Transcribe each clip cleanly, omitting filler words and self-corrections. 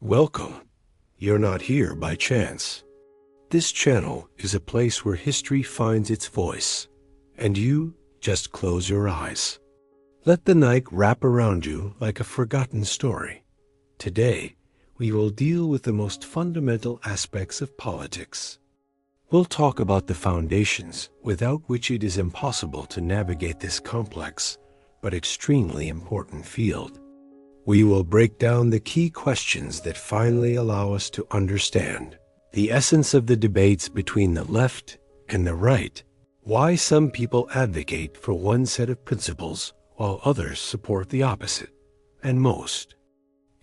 Welcome. You're not here by chance. This channel is a place where history finds its voice, and you just close your eyes. Let the night wrap around you like a forgotten story. Today, we will deal with the most fundamental aspects of politics. We'll talk about the foundations without which it is impossible to navigate this complex but extremely important field. We will break down the key questions that finally allow us to understand the essence of the debates between the left and the right, why some people advocate for one set of principles while others support the opposite, and most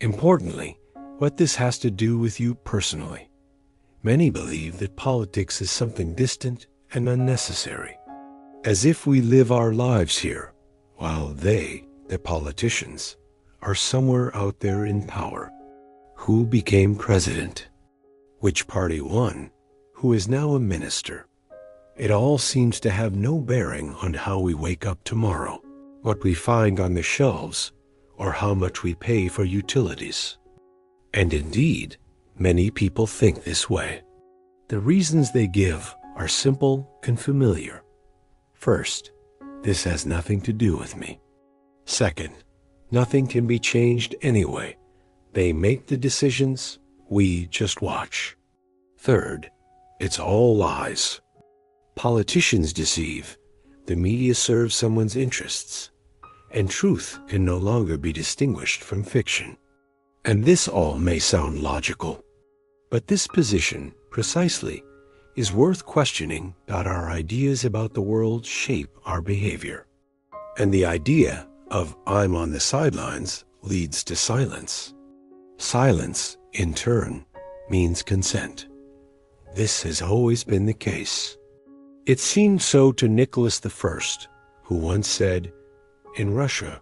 importantly, what this has to do with you personally. Many believe that politics is something distant and unnecessary, as if we live our lives here, while they, the politicians, are somewhere out there in power. Who became president? Which party won? Who is now a minister? It all seems to have no bearing on how we wake up tomorrow, what we find on the shelves, or how much we pay for utilities. And indeed, many people think this way. The reasons they give are simple and familiar. First, this has nothing to do with me. Second, nothing can be changed anyway. They make the decisions, we just watch. Third, it's all lies. Politicians deceive, the media serves someone's interests, and truth can no longer be distinguished from fiction. And this all may sound logical, but this position, precisely, is worth questioning that our ideas about the world shape our behavior. And the idea of "I'm on the sidelines" leads to silence. Silence, in turn, means consent. This has always been the case. It seemed so to Nicholas I, who once said, "In Russia,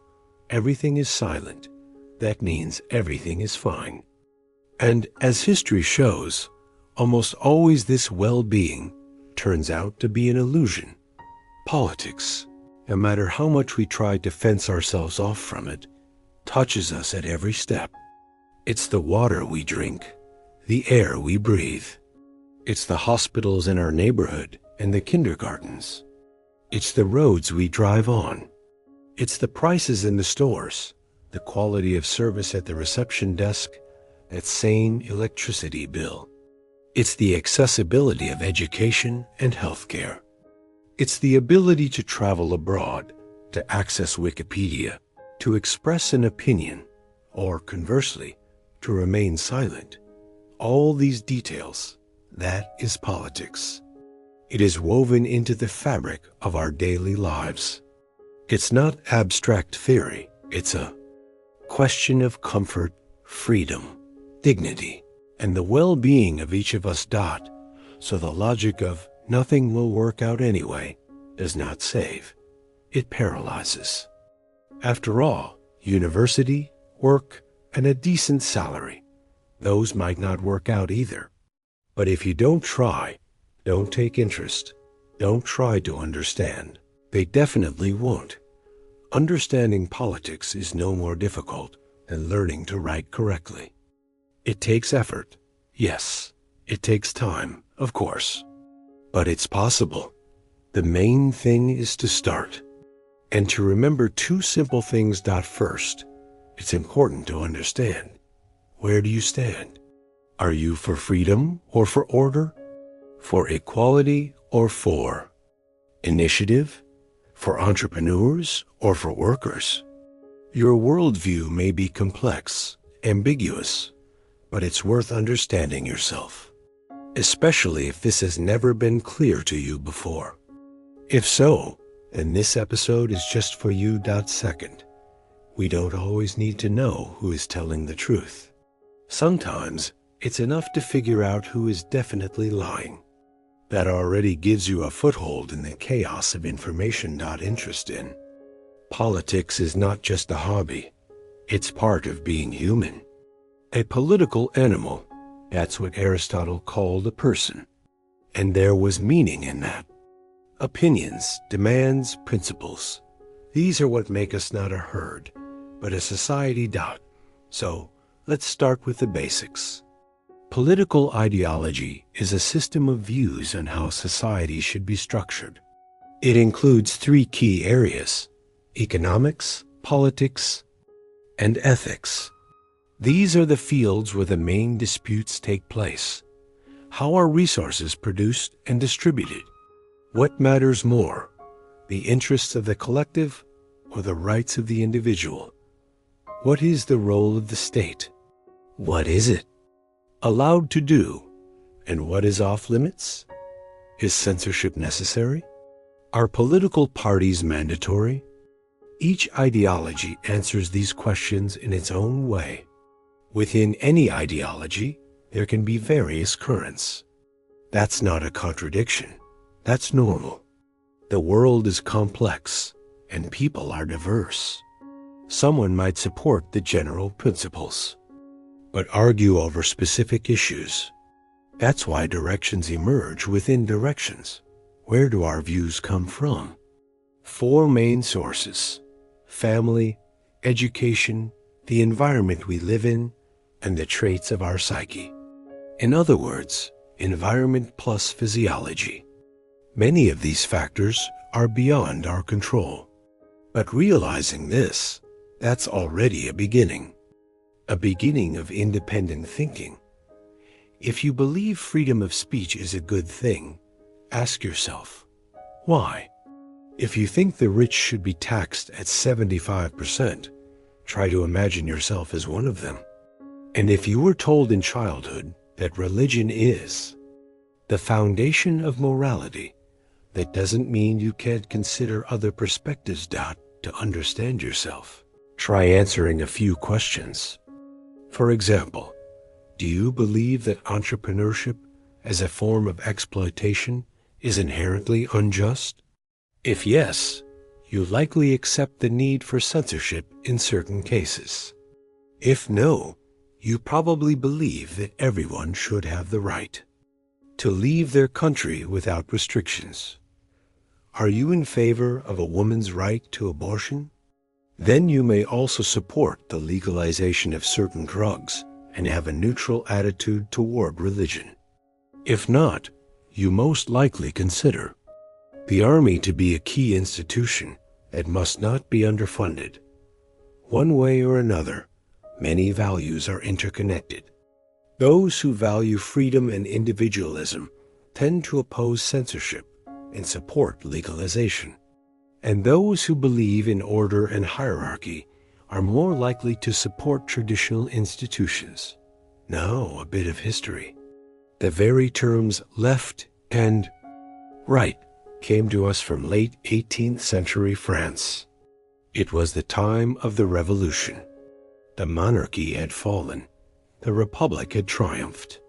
everything is silent. That means everything is fine." And as history shows, almost always this well-being turns out to be an illusion. Politics, no matter how much we try to fence ourselves off from it, touches us at every step. It's the water we drink, the air we breathe. It's the hospitals in our neighborhood and the kindergartens. It's the roads we drive on. It's the prices in the stores, the quality of service at the reception desk, that same electricity bill. It's the accessibility of education and healthcare. It's the ability to travel abroad, to access Wikipedia, to express an opinion, or conversely, to remain silent. All these details, that is politics. It is woven into the fabric of our daily lives. It's not abstract theory, it's a question of comfort, freedom, dignity, and the well-being of each of us. So the logic of "nothing will work out anyway" does not save. It paralyzes. After all, university, work, and a decent salary, those might not work out either. But if you don't try, don't take interest, don't try to understand, they definitely won't. Understanding politics is no more difficult than learning to write correctly. It takes effort, yes. It takes time, of course. But it's possible. The main thing is to start. And to remember two simple things. First, it's important to understand. Where do you stand? Are you for freedom or for order? For equality or for initiative? For entrepreneurs or for workers? Your worldview may be complex, ambiguous, but it's worth understanding yourself, especially if this has never been clear to you before. If so, then this episode is just for you. Second, we don't always need to know who is telling the truth. Sometimes it's enough to figure out who is definitely lying. That already gives you a foothold in the chaos of information. Interest in politics is not just a hobby. It's part of being human. A political animal, that's what Aristotle called a person. And there was meaning in that. Opinions, demands, principles. These are what make us not a herd, but a society. So, Let's start with the basics. Political ideology is a system of views on how society should be structured. It includes three key areas: economics, politics, and ethics. These are the fields where the main disputes take place. How are resources produced and distributed? What matters more, the interests of the collective or the rights of the individual? What is the role of the state? What is it allowed to do, and what is off limits? Is censorship necessary? Are political parties mandatory? Each ideology answers these questions in its own way. Within any ideology, there can be various currents. That's not a contradiction. That's normal. The world is complex, and people are diverse. Someone might support the general principles, but argue over specific issues. That's why directions emerge within directions. Where do our views come from? Four main sources: family, education, the environment we live in, and the traits of our psyche. In other words, environment plus physiology. Many of these factors are beyond our control. But realizing this, that's already a beginning of independent thinking. If you believe freedom of speech is a good thing, ask yourself, why? If you think the rich should be taxed at 75%, try to imagine yourself as one of them. And if you were told in childhood that religion is the foundation of morality, that doesn't mean you can't consider other perspectives to understand yourself. Try answering a few questions. For example, do you believe that entrepreneurship as a form of exploitation is inherently unjust? If yes, you likely accept the need for censorship in certain cases. If no, you probably believe that everyone should have the right to leave their country without restrictions. Are you in favor of a woman's right to abortion? Then you may also support the legalization of certain drugs and have a neutral attitude toward religion. If not, you most likely consider the army to be a key institution that must not be underfunded. One way or another, many values are interconnected. Those who value freedom and individualism tend to oppose censorship and support legalization. And those who believe in order and hierarchy are more likely to support traditional institutions. Now, a bit of history. The very terms left and right came to us from late 18th century France. It was the time of the Revolution. The monarchy had fallen. The Republic had triumphed.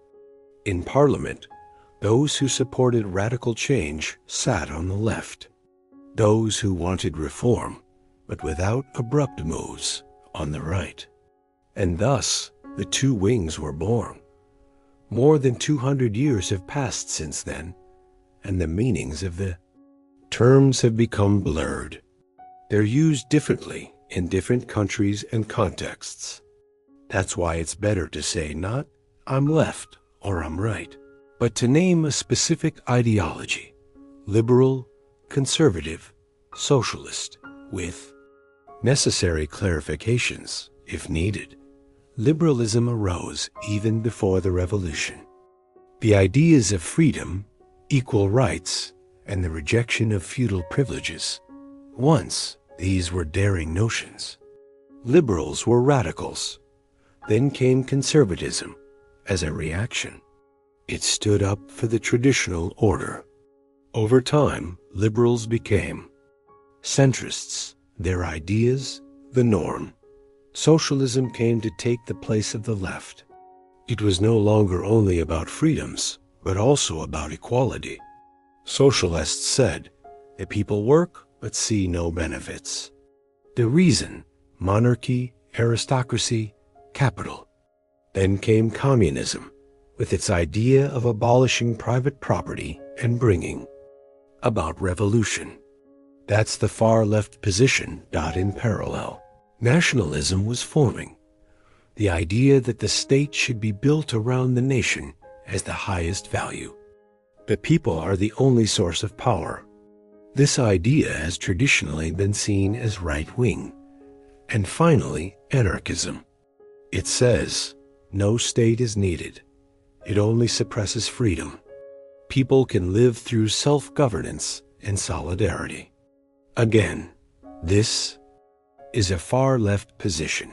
In Parliament, those who supported radical change sat on the left. Those who wanted reform, but without abrupt moves, on the right. And thus, the two wings were born. More than 200 years have passed since then, and the meanings of the terms have become blurred. They're used differently in different countries and contexts. That's why it's better to say not "I'm left" or "I'm right," but to name a specific ideology: liberal, conservative, socialist, with necessary clarifications if needed. Liberalism arose even before the Revolution. The ideas of freedom, equal rights, and the rejection of feudal privileges. Once, these were daring notions. Liberals were radicals. Then came conservatism as a reaction. It stood up for the traditional order. Over time, liberals became centrists, their ideas the norm. Socialism came to take the place of the left. It was no longer only about freedoms, but also about equality. Socialists said that people work but see no benefits. The reason: monarchy, aristocracy, capital. Then came communism, with its idea of abolishing private property and bringing about revolution. That's the far left position, in parallel. Nationalism was forming. the idea that the state should be built around the nation as the highest value. The people are the only source of power. This idea has traditionally been seen as right-wing. And finally, anarchism. It says, no state is needed. It only suppresses freedom. People can live through self-governance and solidarity. Again, this is a far-left position.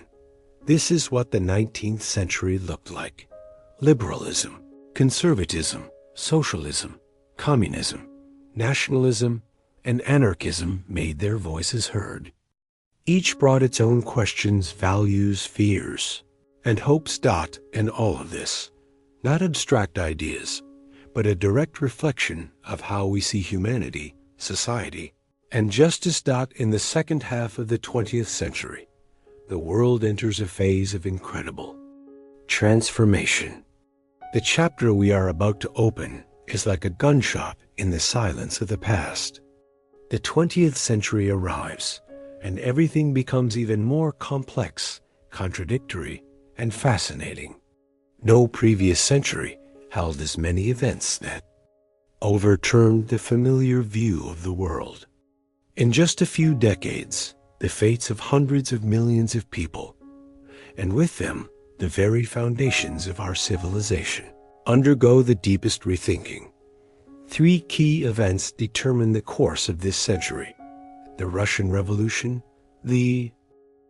This is what the 19th century looked like. Liberalism, conservatism, socialism, communism, nationalism, and anarchism made their voices heard. Each brought its own questions, values, fears, and hopes. And all of this, not abstract ideas, but a direct reflection of how we see humanity, society, and justice. In the second half of the 20th century, the world enters a phase of incredible transformation. The chapter we are about to open is like a gunshot in the silence of the past. The 20th century arrives, and everything becomes even more complex, contradictory, and fascinating. No previous century held as many events that overturned the familiar view of the world. In just a few decades, the fates of hundreds of millions of people, and with them, the very foundations of our civilization, undergo the deepest rethinking. Three key events determine the course of this century: the Russian Revolution, the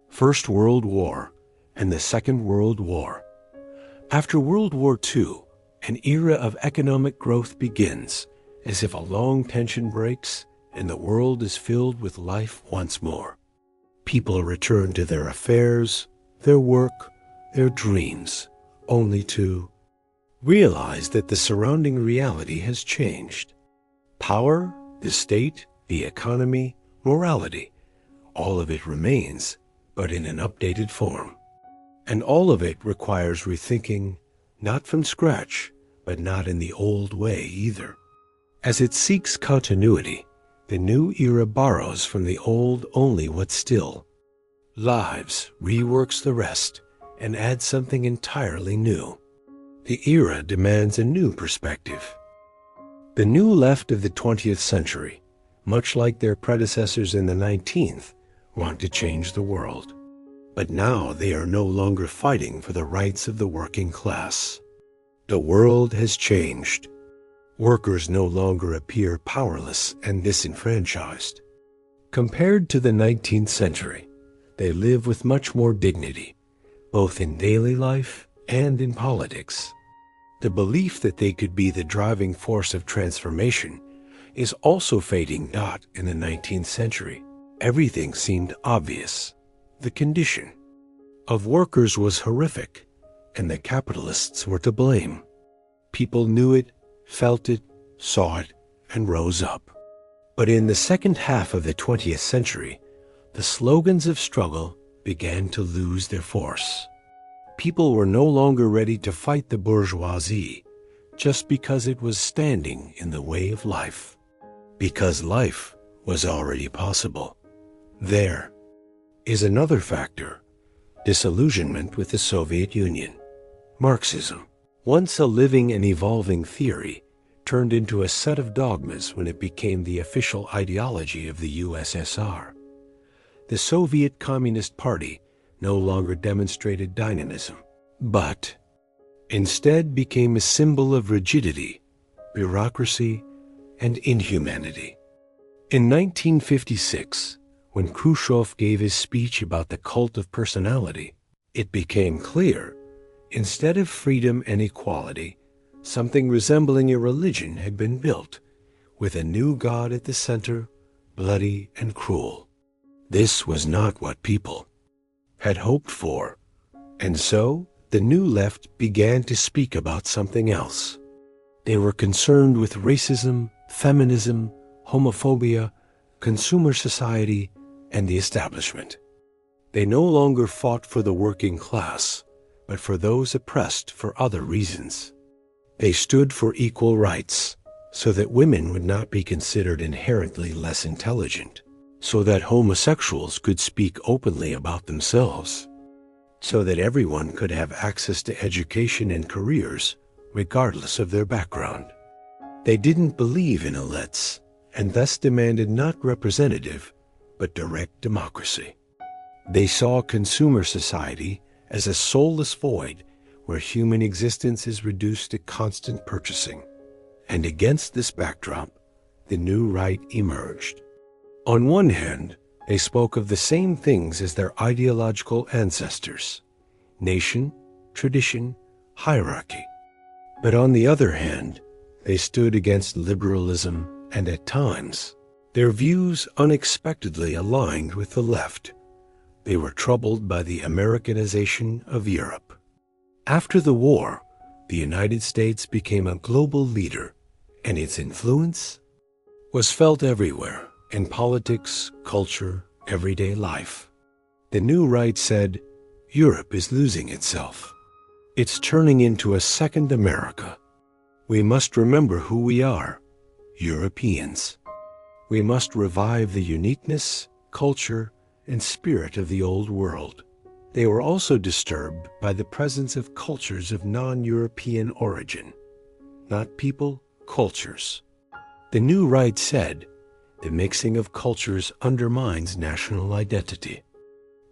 First World War, and the Second World War. After World War II, an era of economic growth begins, as if a long tension breaks and the world is filled with life once more. People return to their affairs, their work, their dreams, only to realize that the surrounding reality has changed. Power, the state, the economy, morality, all of it remains, but in an updated form. And all of it requires rethinking, not from scratch, but not in the old way either. As it seeks continuity, the new era borrows from the old only what still lives, reworks the rest, and adds something entirely new. The era demands a new perspective. The new left of the 20th century, much like their predecessors in the 19th, want to change the world. But now they are no longer fighting for the rights of the working class. The world has changed. Workers no longer appear powerless and disenfranchised. Compared to the 19th century, they live with much more dignity, both in daily life and in politics. The belief that they could be the driving force of transformation is also fading. In the 19th century, everything seemed obvious. The condition of workers was horrific, and the capitalists were to blame. People knew it, felt it, saw it, and rose up. But in the second half of the 20th century, the slogans of struggle began to lose their force. People were no longer ready to fight the bourgeoisie just because it was standing in the way of life, because life was already possible. There is another factor: disillusionment with the Soviet Union. Marxism, once a living and evolving theory, turned into a set of dogmas when it became the official ideology of the USSR. The Soviet Communist Party no longer demonstrated dynamism, but instead became a symbol of rigidity, bureaucracy, and inhumanity. In 1956, when Khrushchev gave his speech about the cult of personality, it became clear, instead of freedom and equality, something resembling a religion had been built, with a new god at the center, bloody and cruel. This was not what people had hoped for, and so the new left began to speak about something else. They were concerned with racism, feminism, homophobia, consumer society, and the establishment. They no longer fought for the working class, but for those oppressed for other reasons. They stood for equal rights, so that women would not be considered inherently less intelligent, so that homosexuals could speak openly about themselves. so that everyone could have access to education and careers, regardless of their background. They didn't believe in elites, and thus demanded not representative, but direct democracy. They saw consumer society as a soulless void where human existence is reduced to constant purchasing. And against this backdrop, the new right emerged. On one hand, they spoke of the same things as their ideological ancestors: nation, tradition, hierarchy. But on the other hand, they stood against liberalism, and at times, their views unexpectedly aligned with the left. They were troubled by the Americanization of Europe. After the war, the United States became a global leader, and its influence was felt everywhere, in politics, culture, everyday life. The new right said, Europe is losing itself. It's turning into a second America. We must remember who we are, Europeans. We must revive the uniqueness, culture, and spirit of the old world. They were also disturbed by the presence of cultures of non-European origin, not people, cultures. The new right said, the mixing of cultures undermines national identity.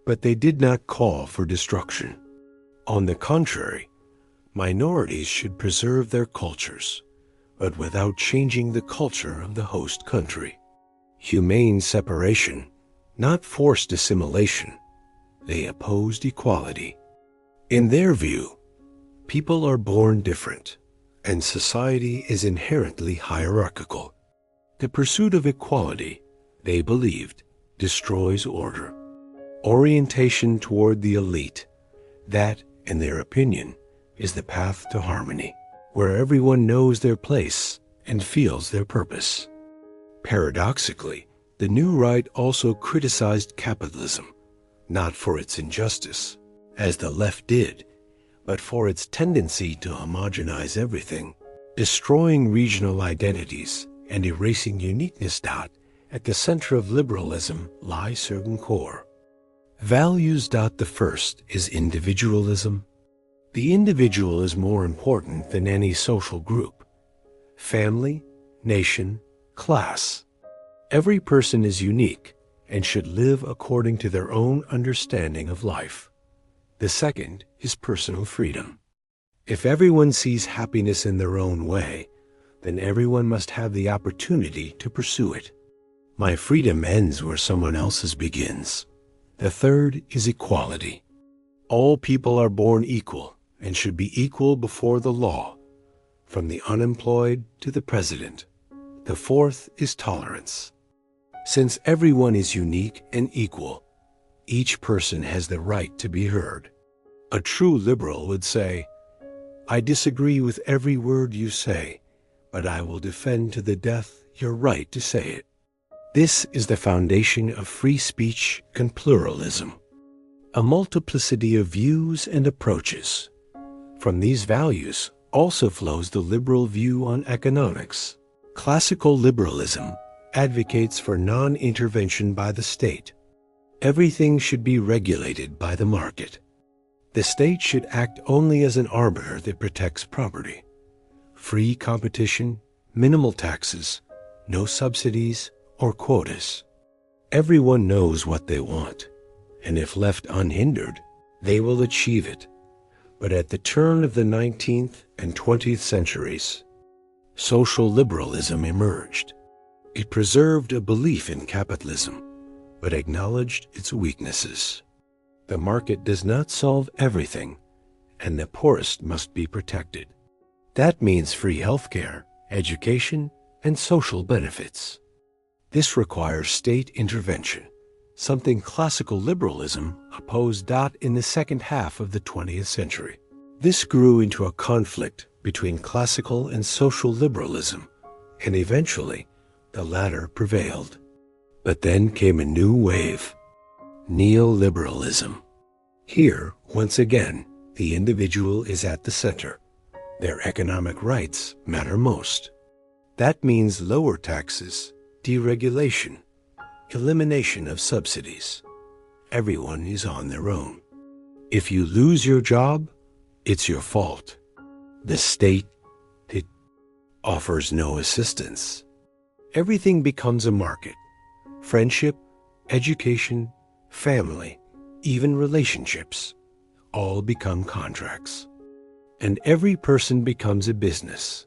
But they did not call for destruction. On the contrary, minorities should preserve their cultures, but without changing the culture of the host country. Humane separation, not forced assimilation. They opposed equality. In their view, people are born different, and society is inherently hierarchical. The pursuit of equality, they believed, destroys order. Orientation toward the elite, that, in their opinion, is the path to harmony, where everyone knows their place and feels their purpose. Paradoxically, the new right also criticized capitalism, not for its injustice, as the left did, but for its tendency to homogenize everything, destroying regional identities and erasing uniqueness. At the center of liberalism lie certain core values. The first is individualism. The individual is more important than any social group, family, nation, class. Every person is unique and should live according to their own understanding of life. The second is personal freedom. If everyone sees happiness in their own way, then everyone must have the opportunity to pursue it. My freedom ends where someone else's begins. The third is equality. All people are born equal and should be equal before the law, from the unemployed to the president. The fourth is tolerance. Since everyone is unique and equal, each person has the right to be heard. A true liberal would say, I disagree with every word you say, but I will defend to the death your right to say it. This is the foundation of free speech and pluralism, a multiplicity of views and approaches. From these values also flows the liberal view on economics. Classical liberalism advocates for non-intervention by the state. Everything should be regulated by the market. The state should act only as an arbiter that protects property. Free competition, minimal taxes, no subsidies or quotas. Everyone knows what they want, and if left unhindered, they will achieve it. But at the turn of the 19th and 20th centuries, social liberalism emerged. It preserved a belief in capitalism, but acknowledged its weaknesses. The market does not solve everything, and the poorest must be protected. That means free healthcare, education, and social benefits. This requires state intervention, something classical liberalism opposed. In the second half of the 20th century, this grew into a conflict between classical and social liberalism, and eventually the latter prevailed. But then came a new wave, neoliberalism. Here, once again, the individual is at the center. Their economic rights matter most. That means lower taxes, deregulation, elimination of subsidies. Everyone is on their own. If you lose your job, it's your fault. The state, it offers no assistance. Everything becomes a market. Friendship, education, family, even relationships, all become contracts. And every person becomes a business.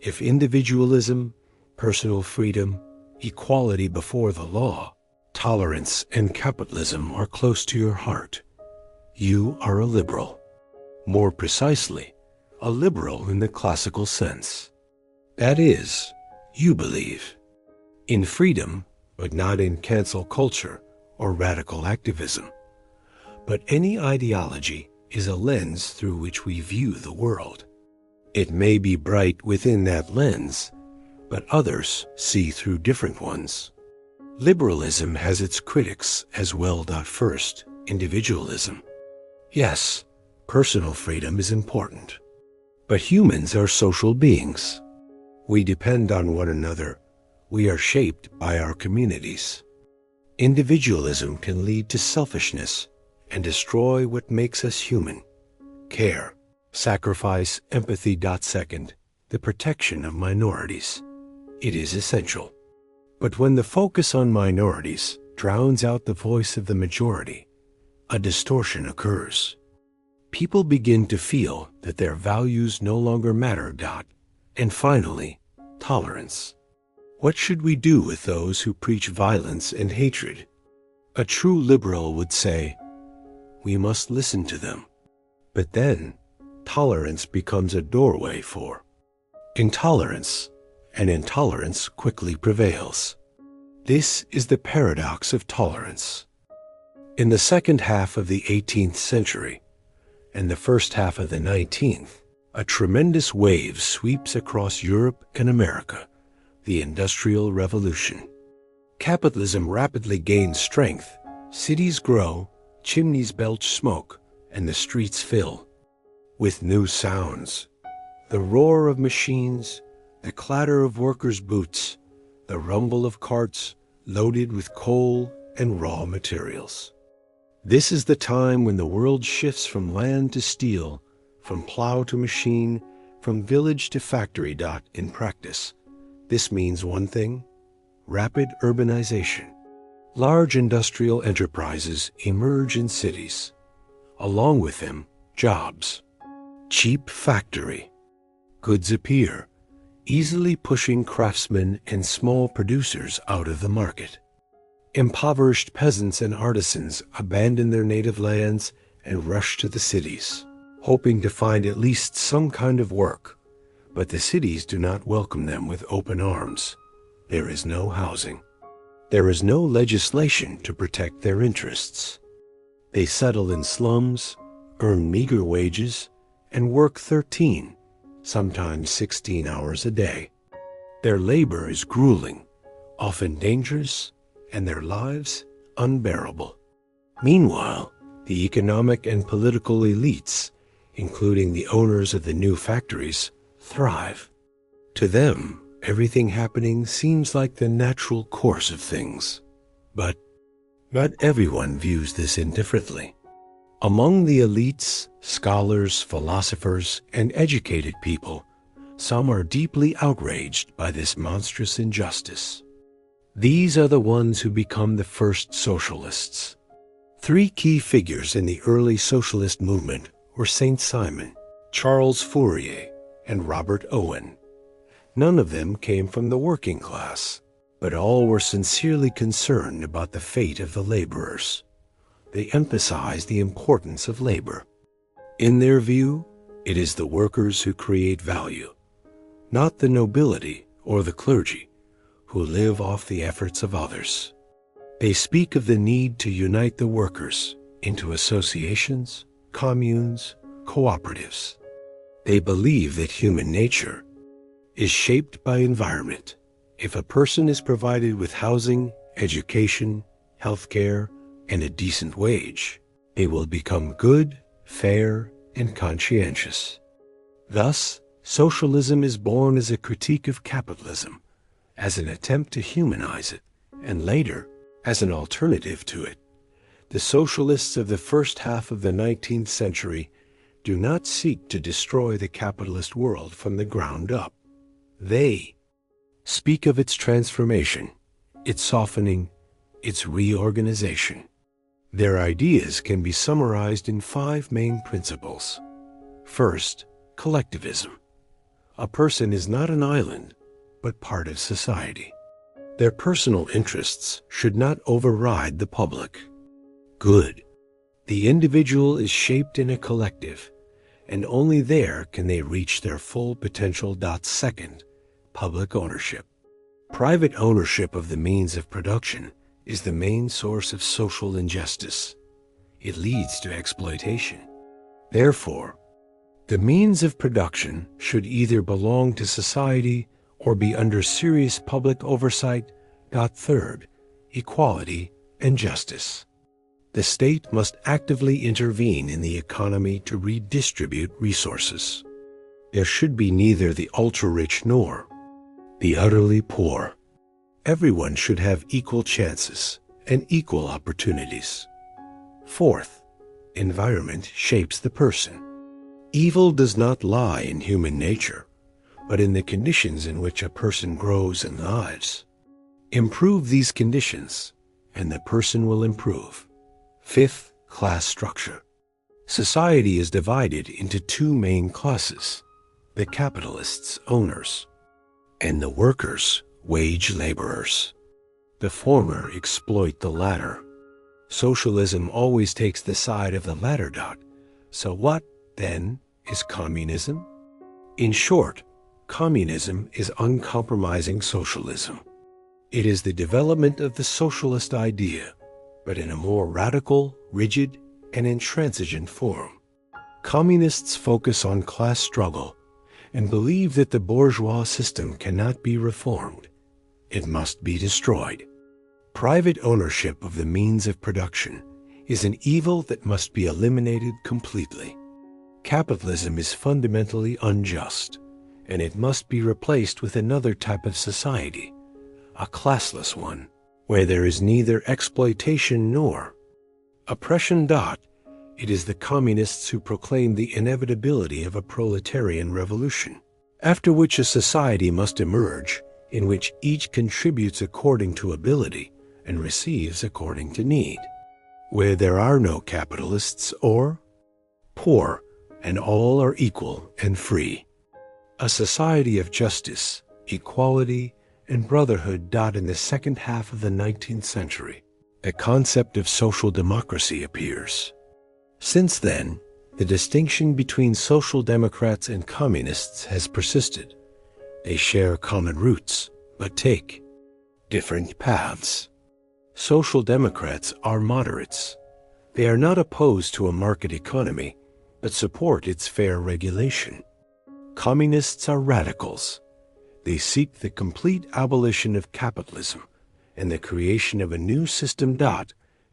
If individualism, personal freedom, equality before the law, tolerance, and capitalism are close to your heart, you are a liberal. More precisely, a liberal in the classical sense. That is, you believe in freedom, but not in cancel culture or radical activism. But any ideology is a lens through which we view the world. It may be bright within that lens, but others see through different ones. Liberalism has its critics as well. First, individualism. Yes, personal freedom is important. But humans are social beings. We depend on one another. We are shaped by our communities. Individualism can lead to selfishness and destroy what makes us human. Care, sacrifice, empathy. Second, the protection of minorities. It is essential. But when the focus on minorities drowns out the voice of the majority, a distortion occurs. People begin to feel that their values no longer matter. And finally, tolerance. What should we do with those who preach violence and hatred? A true liberal would say, we must listen to them. But then, tolerance becomes a doorway for intolerance, and intolerance quickly prevails. This is the paradox of tolerance. In the second half of the 18th century and the first half of the 19th, a tremendous wave sweeps across Europe and America, the Industrial Revolution. Capitalism rapidly gains strength, cities grow, chimneys belch smoke, and the streets fill with new sounds. The roar of machines, the clatter of workers' boots, the rumble of carts loaded with coal and raw materials. This is the time when the world shifts from land to steel, from plow to machine, from village to factory. In practice, this means one thing: rapid urbanization. Large industrial enterprises emerge in cities. Along with them, jobs. Cheap factory. Goods appear, easily pushing craftsmen and small producers out of the market. Impoverished peasants and artisans abandon their native lands and rush to the cities, hoping to find at least some kind of work. But the cities do not welcome them with open arms. There is no housing. There is no legislation to protect their interests. They settle in slums, earn meager wages, and work 13, sometimes 16 hours a day. Their labor is grueling, often dangerous, and their lives unbearable. Meanwhile, the economic and political elites, including the owners of the new factories, thrive. To them, everything happening seems like the natural course of things. But not everyone views this indifferently. Among the elites, scholars, philosophers, and educated people, some are deeply outraged by this monstrous injustice. These are the ones who become the first socialists. 3 key figures in the early socialist movement were Saint Simon, Charles Fourier, and Robert Owen. None of them came from the working class, but all were sincerely concerned about the fate of the laborers. They emphasized the importance of labor. In their view, it is the workers who create value, not the nobility or the clergy, who live off the efforts of others. They speak of the need to unite the workers into associations, communes, cooperatives. They believe that human nature is shaped by environment. If a person is provided with housing, education, healthcare, and a decent wage, they will become good, fair, and conscientious. Thus, socialism is born as a critique of capitalism, as an attempt to humanize it, and later, as an alternative to it. The socialists of the first half of the 19th century do not seek to destroy the capitalist world from the ground up. They speak of its transformation, its softening, its reorganization. Their ideas can be summarized in 5 main principles. First, collectivism. A person is not an island, but part of society. Their personal interests should not override the public. Good. The individual is shaped in a collective, and only there can they reach their full potential. Second, public ownership. Private ownership of the means of production is the main source of social injustice. It leads to exploitation. Therefore, the means of production should either belong to society or be under serious public oversight. Third, equality and justice. The state must actively intervene in the economy to redistribute resources. There should be neither the ultra-rich nor the utterly poor. Everyone should have equal chances and equal opportunities. Fourth, environment shapes the person. Evil does not lie in human nature, but in the conditions in which a person grows and lives. Improve these conditions, and the person will improve. Fifth, class structure. Society is divided into 2 main classes: the capitalists, owners, and the workers, wage laborers. The former exploit the latter. Socialism always takes the side of the latter. So what, then, is communism? In short, communism is uncompromising socialism. It is the development of the socialist idea, but in a more radical, rigid, and intransigent form. Communists focus on class struggle and believe that the bourgeois system cannot be reformed. It must be destroyed. Private ownership of the means of production is an evil that must be eliminated completely. Capitalism is fundamentally unjust, and it must be replaced with another type of society, a classless one, where there is neither exploitation nor oppression. It is the communists who proclaim the inevitability of a proletarian revolution, after which a society must emerge in which each contributes according to ability and receives according to need, where there are no capitalists or poor, and all are equal and free. A society of justice, equality, and brotherhood. In the second half of the 19th century, a concept of social democracy appears. Since then, the distinction between social democrats and communists has persisted. They share common roots, but take different paths. Social democrats are moderates. They are not opposed to a market economy, but support its fair regulation. Communists are radicals. They seek the complete abolition of capitalism and the creation of a new system.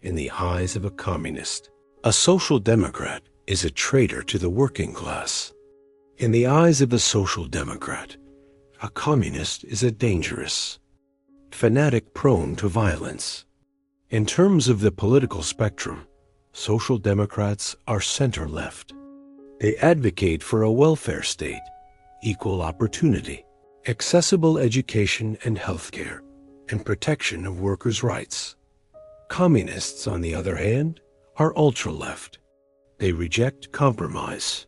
In the eyes of a communist, a social democrat is a traitor to the working class. In the eyes of a social democrat, a communist is a dangerous fanatic prone to violence. In terms of the political spectrum, social democrats are center-left. They advocate for a welfare state, equal opportunity, accessible education and healthcare, and protection of workers' rights. Communists, on the other hand, are ultra-left. They reject compromise.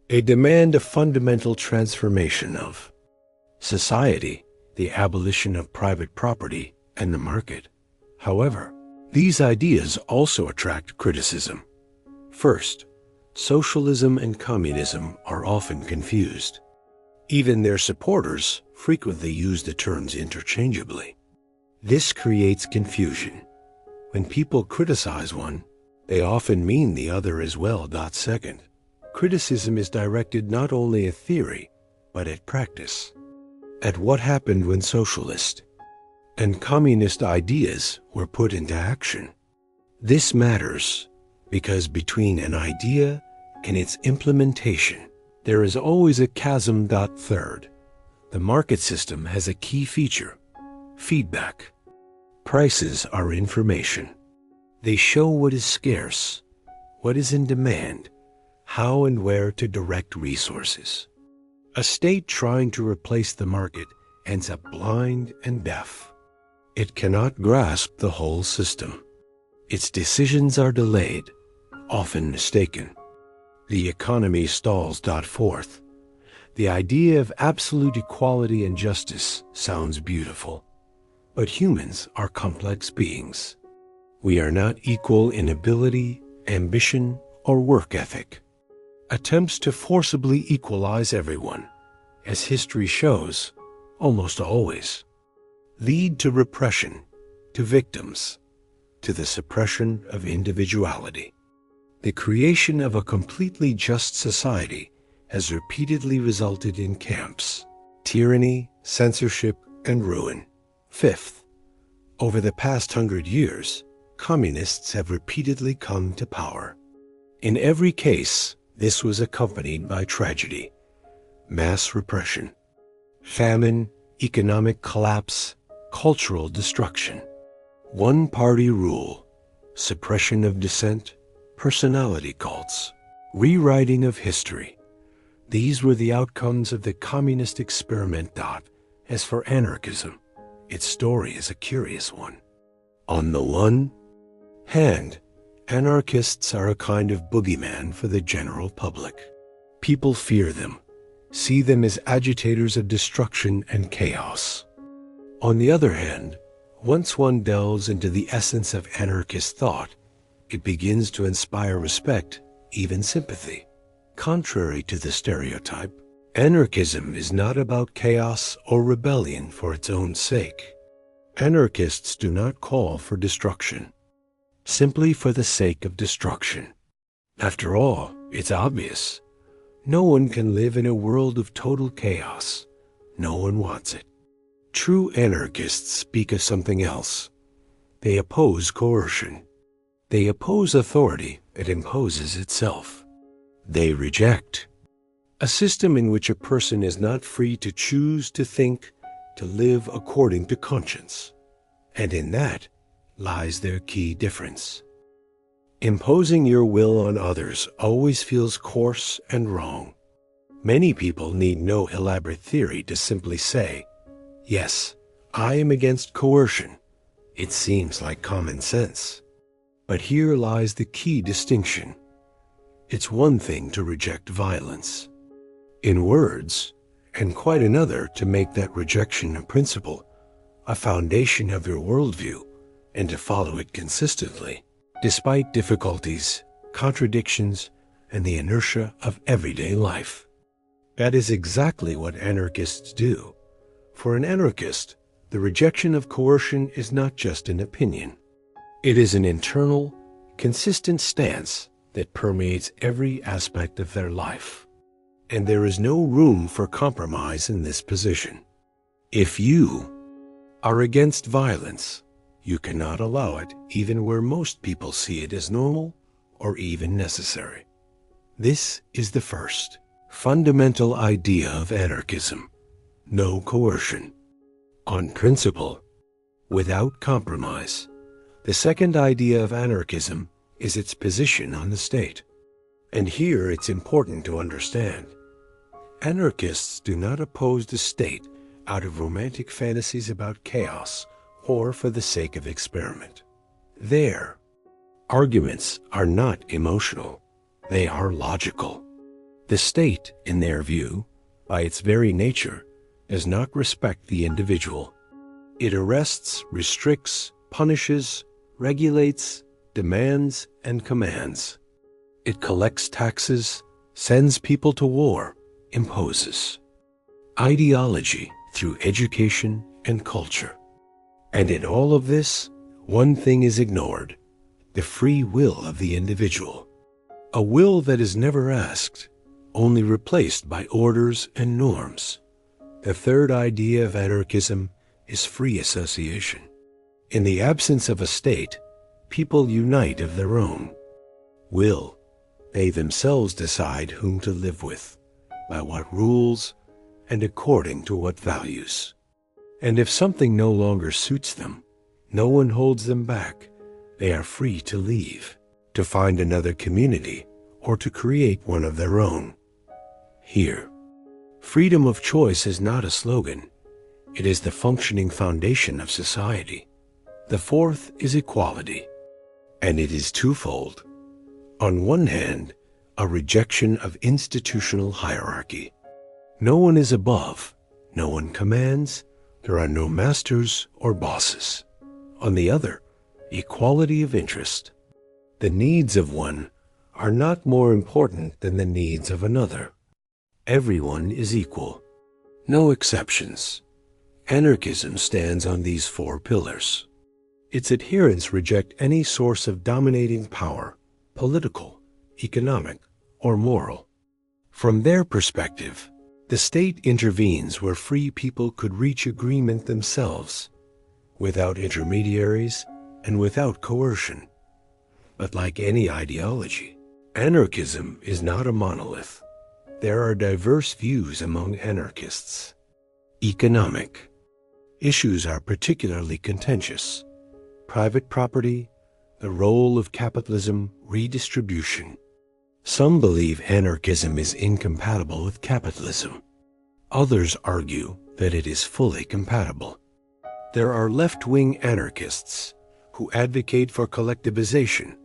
They demand a fundamental transformation of society, the abolition of private property and the market. However, these ideas also attract criticism. First, socialism and communism are often confused. Even their supporters frequently use the terms interchangeably. This creates confusion. When people criticize one, they often mean the other as well. Second, criticism is directed not only at theory, but at practice, at what happened when socialist and communist ideas were put into action. This matters because between an idea and its implementation, there is always a chasm. Third, the market system has a key feature: feedback. Prices are information. They show what is scarce, what is in demand, how and where to direct resources. A state trying to replace the market ends up blind and deaf. It cannot grasp the whole system. Its decisions are delayed, often mistaken. The economy stalls. Forth. The idea of absolute equality and justice sounds beautiful, but humans are complex beings. We are not equal in ability, ambition, or work ethic. Attempts to forcibly equalize everyone, as history shows, almost always, lead to repression, to victims, to the suppression of individuality. The creation of a completely just society has repeatedly resulted in camps, tyranny, censorship, and ruin. Fifth, over the past 100 years, communists have repeatedly come to power. In every case, this was accompanied by tragedy, mass repression, famine, economic collapse, cultural destruction. One-party rule, suppression of dissent, personality cults, rewriting of history. These were the outcomes of the communist experiment. As for anarchism, its story is a curious one. On the one hand, anarchists are a kind of boogeyman for the general public. People fear them, see them as agitators of destruction and chaos. On the other hand, once one delves into the essence of anarchist thought, it begins to inspire respect, even sympathy. Contrary to the stereotype, anarchism is not about chaos or rebellion for its own sake. Anarchists do not call for destruction, simply for the sake of destruction. After all, it's obvious. No one can live in a world of total chaos. No one wants it. True anarchists speak of something else. They oppose coercion. They oppose authority that imposes itself. They reject a system in which a person is not free to choose, to think, to live according to conscience. And in that lies their key difference. Imposing your will on others always feels coarse and wrong. Many people need no elaborate theory to simply say, "Yes, I am against coercion." It seems like common sense. But here lies the key distinction. It's one thing to reject violence in words, and quite another to make that rejection a principle, a foundation of your worldview, and to follow it consistently, despite difficulties, contradictions, and the inertia of everyday life. That is exactly what anarchists do. For an anarchist, the rejection of coercion is not just an opinion. It is an internal, consistent stance that permeates every aspect of their life. And there is no room for compromise in this position. If you are against violence, you cannot allow it even where most people see it as normal or even necessary. This is the first, fundamental idea of anarchism: no coercion. On principle, without compromise. The second idea of anarchism is its position on the state. And here it's important to understand. Anarchists do not oppose the state out of romantic fantasies about chaos or for the sake of experiment. Their arguments are not emotional. They are logical. The state, in their view, by its very nature, does not respect the individual. It arrests, restricts, punishes, regulates, demands, and commands. It collects taxes, sends people to war, imposes ideology through education and culture. And in all of this, one thing is ignored: the free will of the individual. A will that is never asked, only replaced by orders and norms. The third idea of anarchism is free association. In the absence of a state, people unite of their own will. They themselves decide whom to live with, by what rules, and according to what values. And if something no longer suits them, no one holds them back, they are free to leave, to find another community, or to create one of their own. Here, freedom of choice is not a slogan. It is the functioning foundation of society. The fourth is equality, and it is twofold. On one hand, a rejection of institutional hierarchy. No one is above, no one commands, there are no masters or bosses. On the other, equality of interest. The needs of one are not more important than the needs of another. Everyone is equal, no exceptions. Anarchism stands on these four pillars. Its adherents reject any source of dominating power, political, economic, or moral. From their perspective, the state intervenes where free people could reach agreement themselves, without intermediaries and without coercion. But like any ideology, anarchism is not a monolith. There are diverse views among anarchists. Economic issues are particularly contentious. Private property, the role of capitalism, redistribution. Some believe anarchism is incompatible with capitalism. Others argue that it is fully compatible. There are left-wing anarchists who advocate for collectivization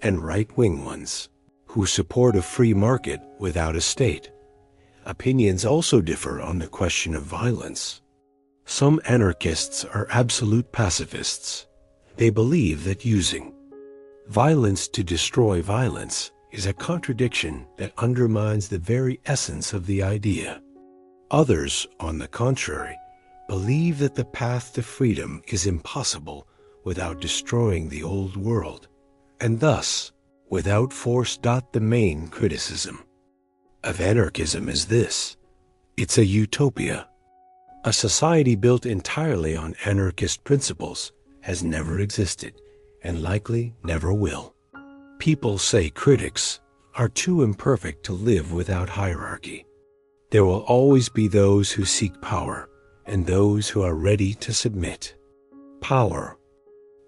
and right-wing ones who support a free market without a state. Opinions also differ on the question of violence. Some anarchists are absolute pacifists. They believe that using violence to destroy violence is a contradiction that undermines the very essence of the idea. Others, on the contrary, believe that the path to freedom is impossible without destroying the old world, and thus without force. The main criticism of anarchism is this: it's a utopia. A society built entirely on anarchist principles has never existed and likely never will. People say critics are too imperfect to live without hierarchy. There will always be those who seek power and those who are ready to submit. Power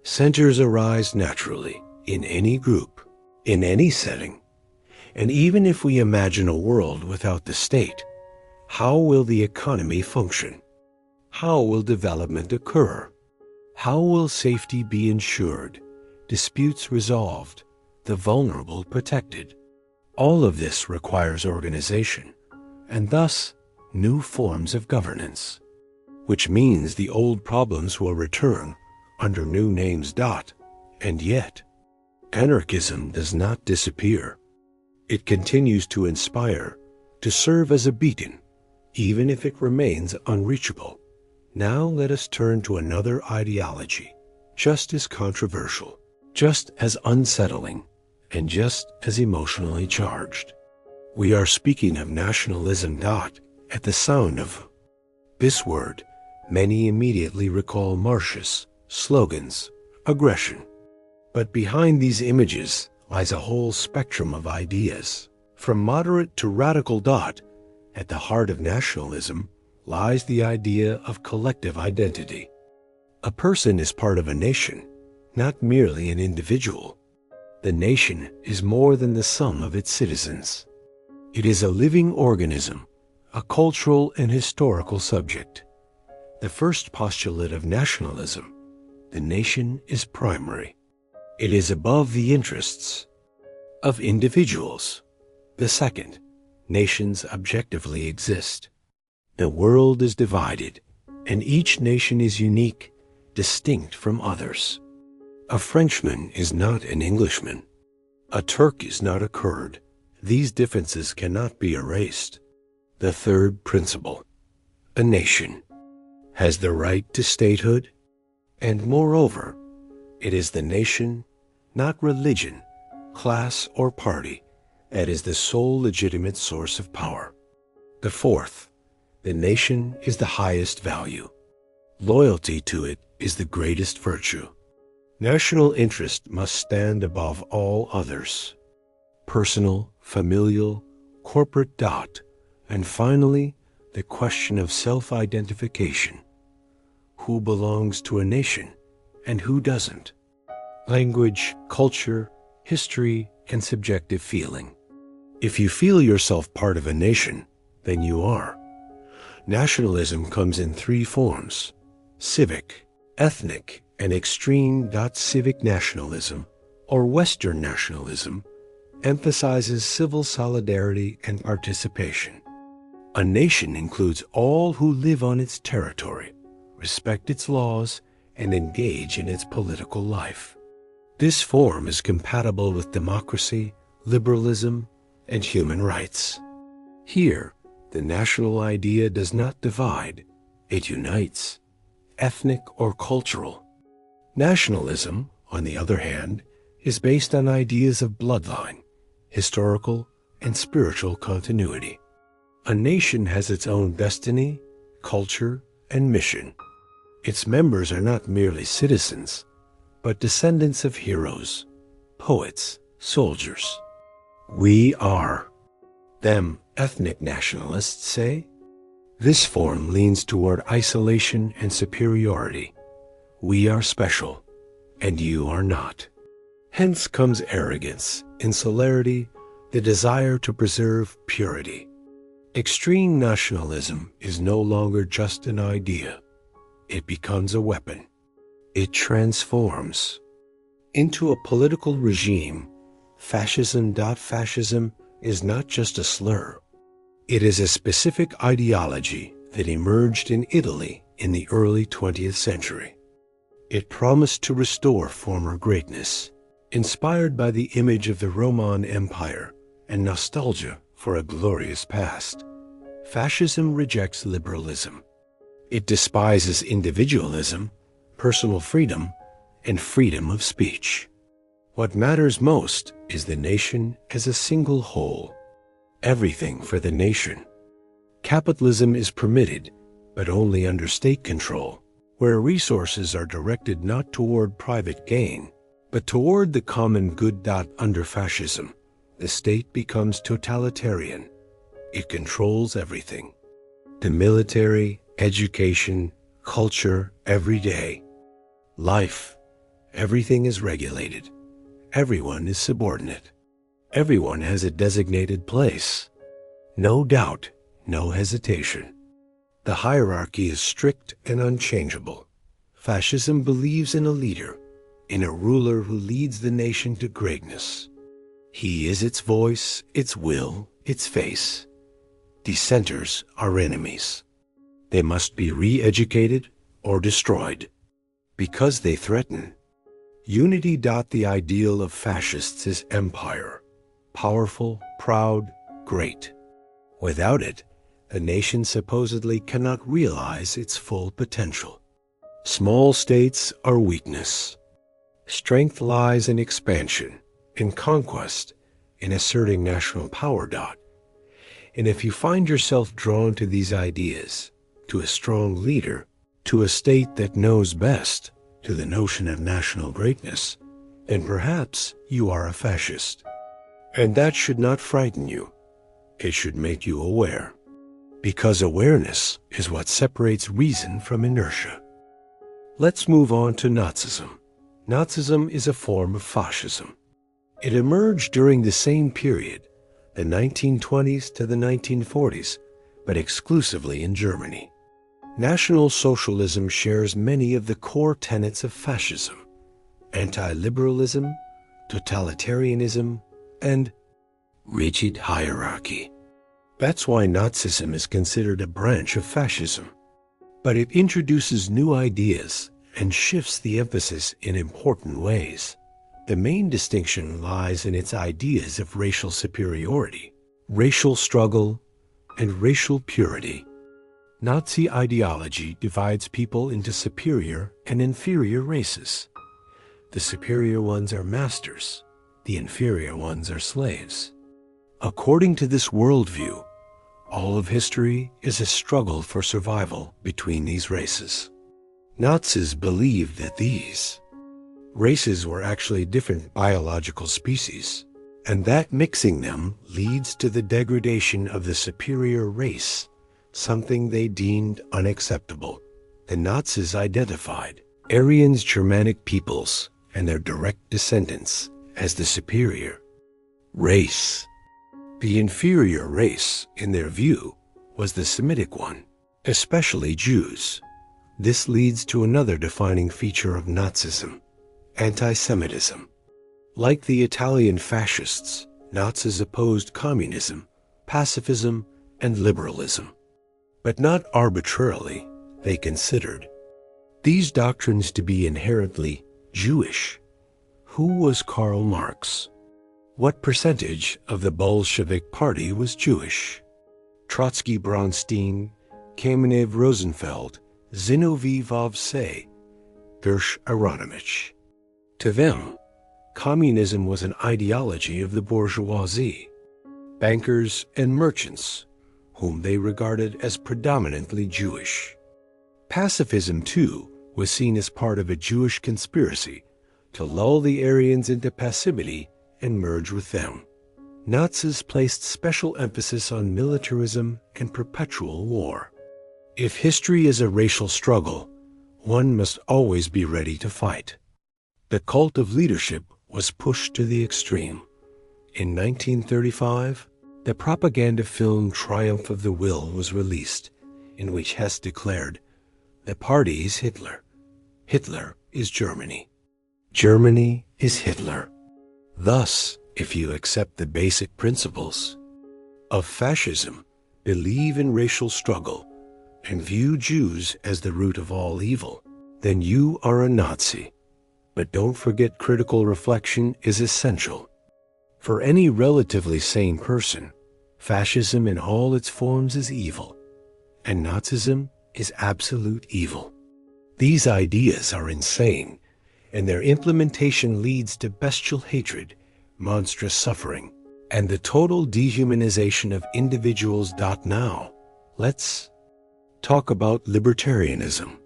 centers arise naturally in any group, in any setting. And even if we imagine a world without the state, how will the economy function? How will development occur? How will safety be ensured, disputes resolved, the vulnerable protected? All of this requires organization, and thus new forms of governance, which means the old problems will return under new names. And yet, anarchism does not disappear. It continues to inspire, to serve as a beacon, even if it remains unreachable. Now let us turn to another ideology, just as controversial, just as unsettling, and just as emotionally charged. We are speaking of nationalism. At the sound of this word, many immediately recall marches, slogans, aggression. But behind these images lies a whole spectrum of ideas, from moderate to radical. At the heart of nationalism lies the idea of collective identity. A person is part of a nation, not merely an individual. The nation is more than the sum of its citizens. It is a living organism, a cultural and historical subject. The first postulate of nationalism: the nation is primary. It is above the interests of individuals. The second, nations objectively exist. The world is divided, and each nation is unique, distinct from others. A Frenchman is not an Englishman. A Turk is not a Kurd. These differences cannot be erased. The third principle: a nation has the right to statehood, and moreover, it is the nation, not religion, class, or party, that is the sole legitimate source of power. The fourth: the nation is the highest value. Loyalty to it is the greatest virtue. National interest must stand above all others. Personal, familial, corporate. And finally, the question of self-identification. Who belongs to a nation and who doesn't? language, culture, history, and subjective feeling. If you feel yourself part of a nation, then you are. Nationalism comes in three forms: civic, ethnic, and extreme. Civic nationalism, or Western nationalism, emphasizes civil solidarity and participation. A nation includes all who live on its territory, respect its laws, and engage in its political life. This form is compatible with democracy, liberalism, and human rights. Here, the national idea does not divide, it unites, ethnic or cultural. Nationalism, on the other hand, is based on ideas of bloodline, historical, and spiritual continuity. A nation has its own destiny, culture, and mission. Its members are not merely citizens, but descendants of heroes, poets, soldiers. We are. Them ethnic nationalists say. This form leans toward isolation and superiority. We are special, and you are not. Hence comes arrogance, insularity, the desire to preserve purity. Extreme nationalism is no longer just an idea. It becomes a weapon. It transforms into a political regime. Fascism. Fascism is not just a slur. It is a specific ideology that emerged in Italy in the early 20th century. It promised to restore former greatness, inspired by the image of the Roman Empire and nostalgia for a glorious past. Fascism rejects liberalism. It despises individualism, personal freedom, and freedom of speech. What matters most is the nation as a single whole. Everything for the nation. Capitalism is permitted, but only under state control, where resources are directed not toward private gain, but toward the common good. Under fascism, the state becomes totalitarian. It controls everything. The military, education, culture, everyday life. Everything is regulated. Everyone is subordinate. Everyone has a designated place. No doubt, no hesitation. The hierarchy is strict and unchangeable. Fascism believes in a leader, in a ruler who leads the nation to greatness. He is its voice, its will, its face. Dissenters are enemies. They must be re-educated or destroyed, because they threaten unity. The ideal of fascists is empire, powerful, proud, great. Without it, a nation supposedly cannot realize its full potential. Small states are weakness. Strength lies in expansion, in conquest, in asserting national power. And if you find yourself drawn to these ideas, to a strong leader, to a state that knows best, to the notion of national greatness, then perhaps you are a fascist. And that should not frighten you. It should make you aware. Because awareness is what separates reason from inertia. Let's move on to Nazism. Nazism is a form of fascism. It emerged during the same period, the 1920s to the 1940s, but exclusively in Germany. National Socialism shares many of the core tenets of fascism: anti-liberalism, totalitarianism, and rigid hierarchy. That's why Nazism is considered a branch of fascism. But it introduces new ideas and shifts the emphasis in important ways. The main distinction lies in its ideas of racial superiority, racial struggle, and racial purity. Nazi ideology divides people into superior and inferior races. The superior ones are masters, the inferior ones are slaves. According to this worldview, all of history is a struggle for survival between these races. Nazis believed that these races were actually different biological species, and that mixing them leads to the degradation of the superior race, something they deemed unacceptable. The Nazis identified Aryans, Germanic peoples, and their direct descendants as the superior race. The inferior race, in their view, was the Semitic one, especially Jews. This leads to another defining feature of Nazism: anti-Semitism. Like the Italian fascists, Nazis opposed communism, pacifism, and liberalism. But not arbitrarily. They considered these doctrines to be inherently Jewish. Who was Karl Marx? What percentage of the Bolshevik Party was Jewish? Trotsky, Bronstein, Kamenev, Rosenfeld, Zinoviev, Say, Gersh, Aronovich. To them, communism was an ideology of the bourgeoisie, bankers and merchants, whom they regarded as predominantly Jewish. Pacifism, too, was seen as part of a Jewish conspiracy to lull the Aryans into passivity and merge with them. Nazis placed special emphasis on militarism and perpetual war. If history is a racial struggle, one must always be ready to fight. The cult of leadership was pushed to the extreme. In 1935, the propaganda film Triumph of the Will was released, in which Hess declared, "The party is Hitler. Hitler is Germany. Germany is Hitler." Thus, if you accept the basic principles of fascism, believe in racial struggle, and view Jews as the root of all evil, then you are a Nazi. But don't forget, critical reflection is essential. For any relatively sane person, fascism in all its forms is evil, and Nazism is absolute evil. These ideas are insane, and their implementation leads to bestial hatred, monstrous suffering, and the total dehumanization of individuals. Now, let's talk about libertarianism.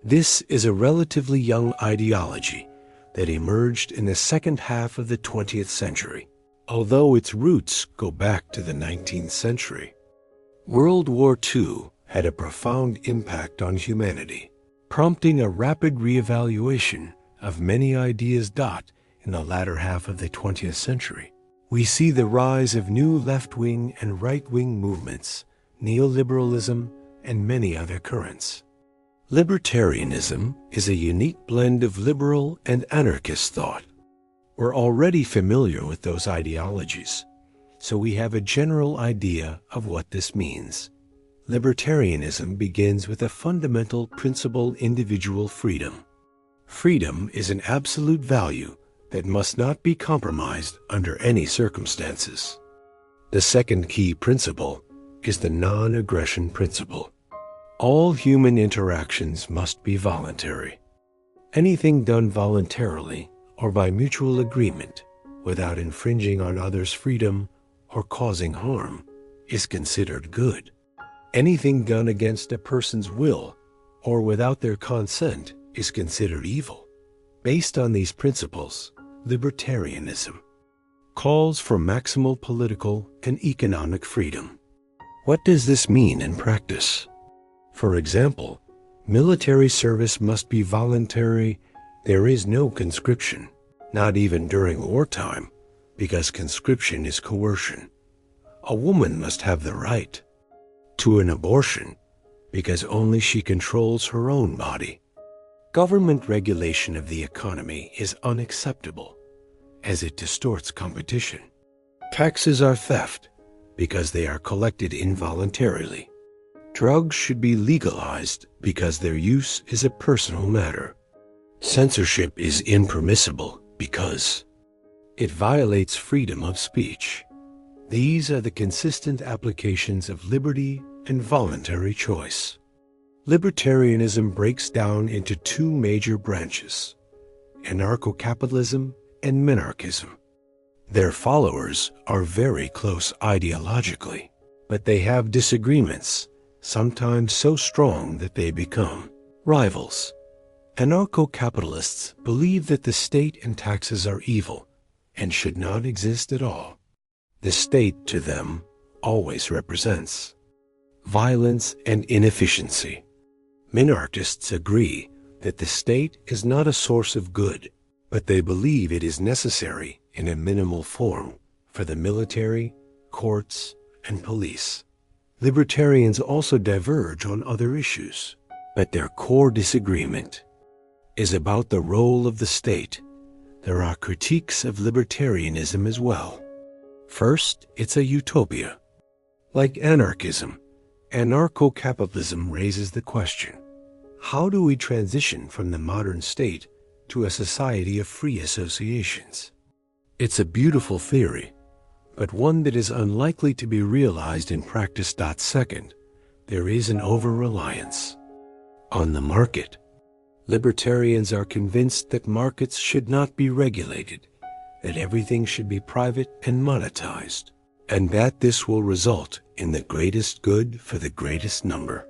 This is a relatively young ideology that emerged in the second half of the 20th century, although its roots go back to the 19th century. World War II had a profound impact on humanity, prompting a rapid reevaluation of many ideas. In the latter half of the 20th century, we see the rise of new left-wing and right-wing movements, neoliberalism, and many other currents. Libertarianism is a unique blend of liberal and anarchist thought. We're already familiar with those ideologies, so we have a general idea of what this means. Libertarianism begins with a fundamental principle: individual freedom. Freedom is an absolute value that must not be compromised under any circumstances. The second key principle is the non-aggression principle. All human interactions must be voluntary. Anything done voluntarily or by mutual agreement without infringing on others' freedom or causing harm is considered good. Anything done against a person's will or without their consent is considered evil. Based on these principles, libertarianism calls for maximal political and economic freedom. What does this mean in practice? For example, military service must be voluntary. There is no conscription, not even during wartime, because conscription is coercion. A woman must have the right to an abortion because only she controls her own body. Government regulation of the economy is unacceptable, as it distorts competition. Taxes are theft because they are collected involuntarily. Drugs should be legalized because their use is a personal matter. Censorship is impermissible because it violates freedom of speech. These are the consistent applications of liberty and voluntary choice. Libertarianism breaks down into two major branches: anarcho-capitalism and minarchism. Their followers are very close ideologically, but they have disagreements, sometimes so strong that they become rivals. Anarcho-capitalists believe that the state and taxes are evil and should not exist at all. The state, to them, always represents violence and inefficiency. Minarchists agree that the state is not a source of good, but they believe it is necessary in a minimal form for the military, courts, and police. Libertarians also diverge on other issues, but their core disagreement is about the role of the state. There are critiques of libertarianism as well. First, it's a utopia. Like anarchism, anarcho-capitalism raises the question, how do we transition from the modern state to a society of free associations? It's a beautiful theory, but one that is unlikely to be realized in practice. Second, there is an over-reliance on the market. Libertarians are convinced that markets should not be regulated, that everything should be private and monetized, and that this will result in the greatest good for the greatest number.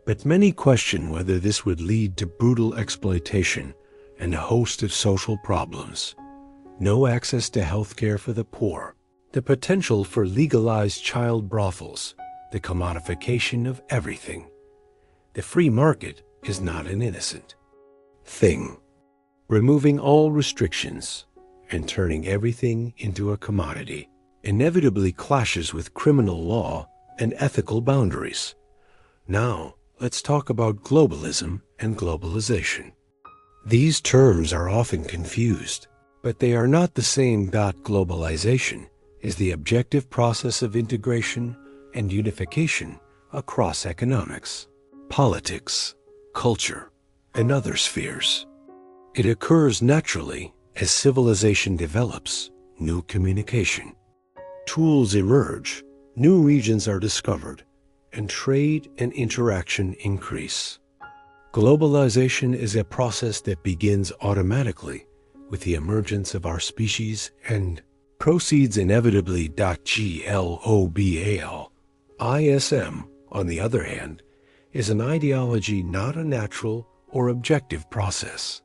But many question whether this would lead to brutal exploitation and a host of social problems. No access to health care for the poor, the potential for legalized child brothels, the commodification of everything. The free market is not an innocent thing. Removing all restrictions and turning everything into a commodity inevitably clashes with criminal law and ethical boundaries. Now, let's talk about globalism and globalization. These terms are often confused, but they are not the same. Globalization is the objective process of integration and unification across economics, politics, culture, and other spheres. It occurs naturally as civilization develops, new communication, tools emerge, new regions are discovered, and trade and interaction increase. Globalization is a process that begins automatically with the emergence of our species and proceeds inevitably. Globalism, on the other hand, is an ideology, not a natural or objective process.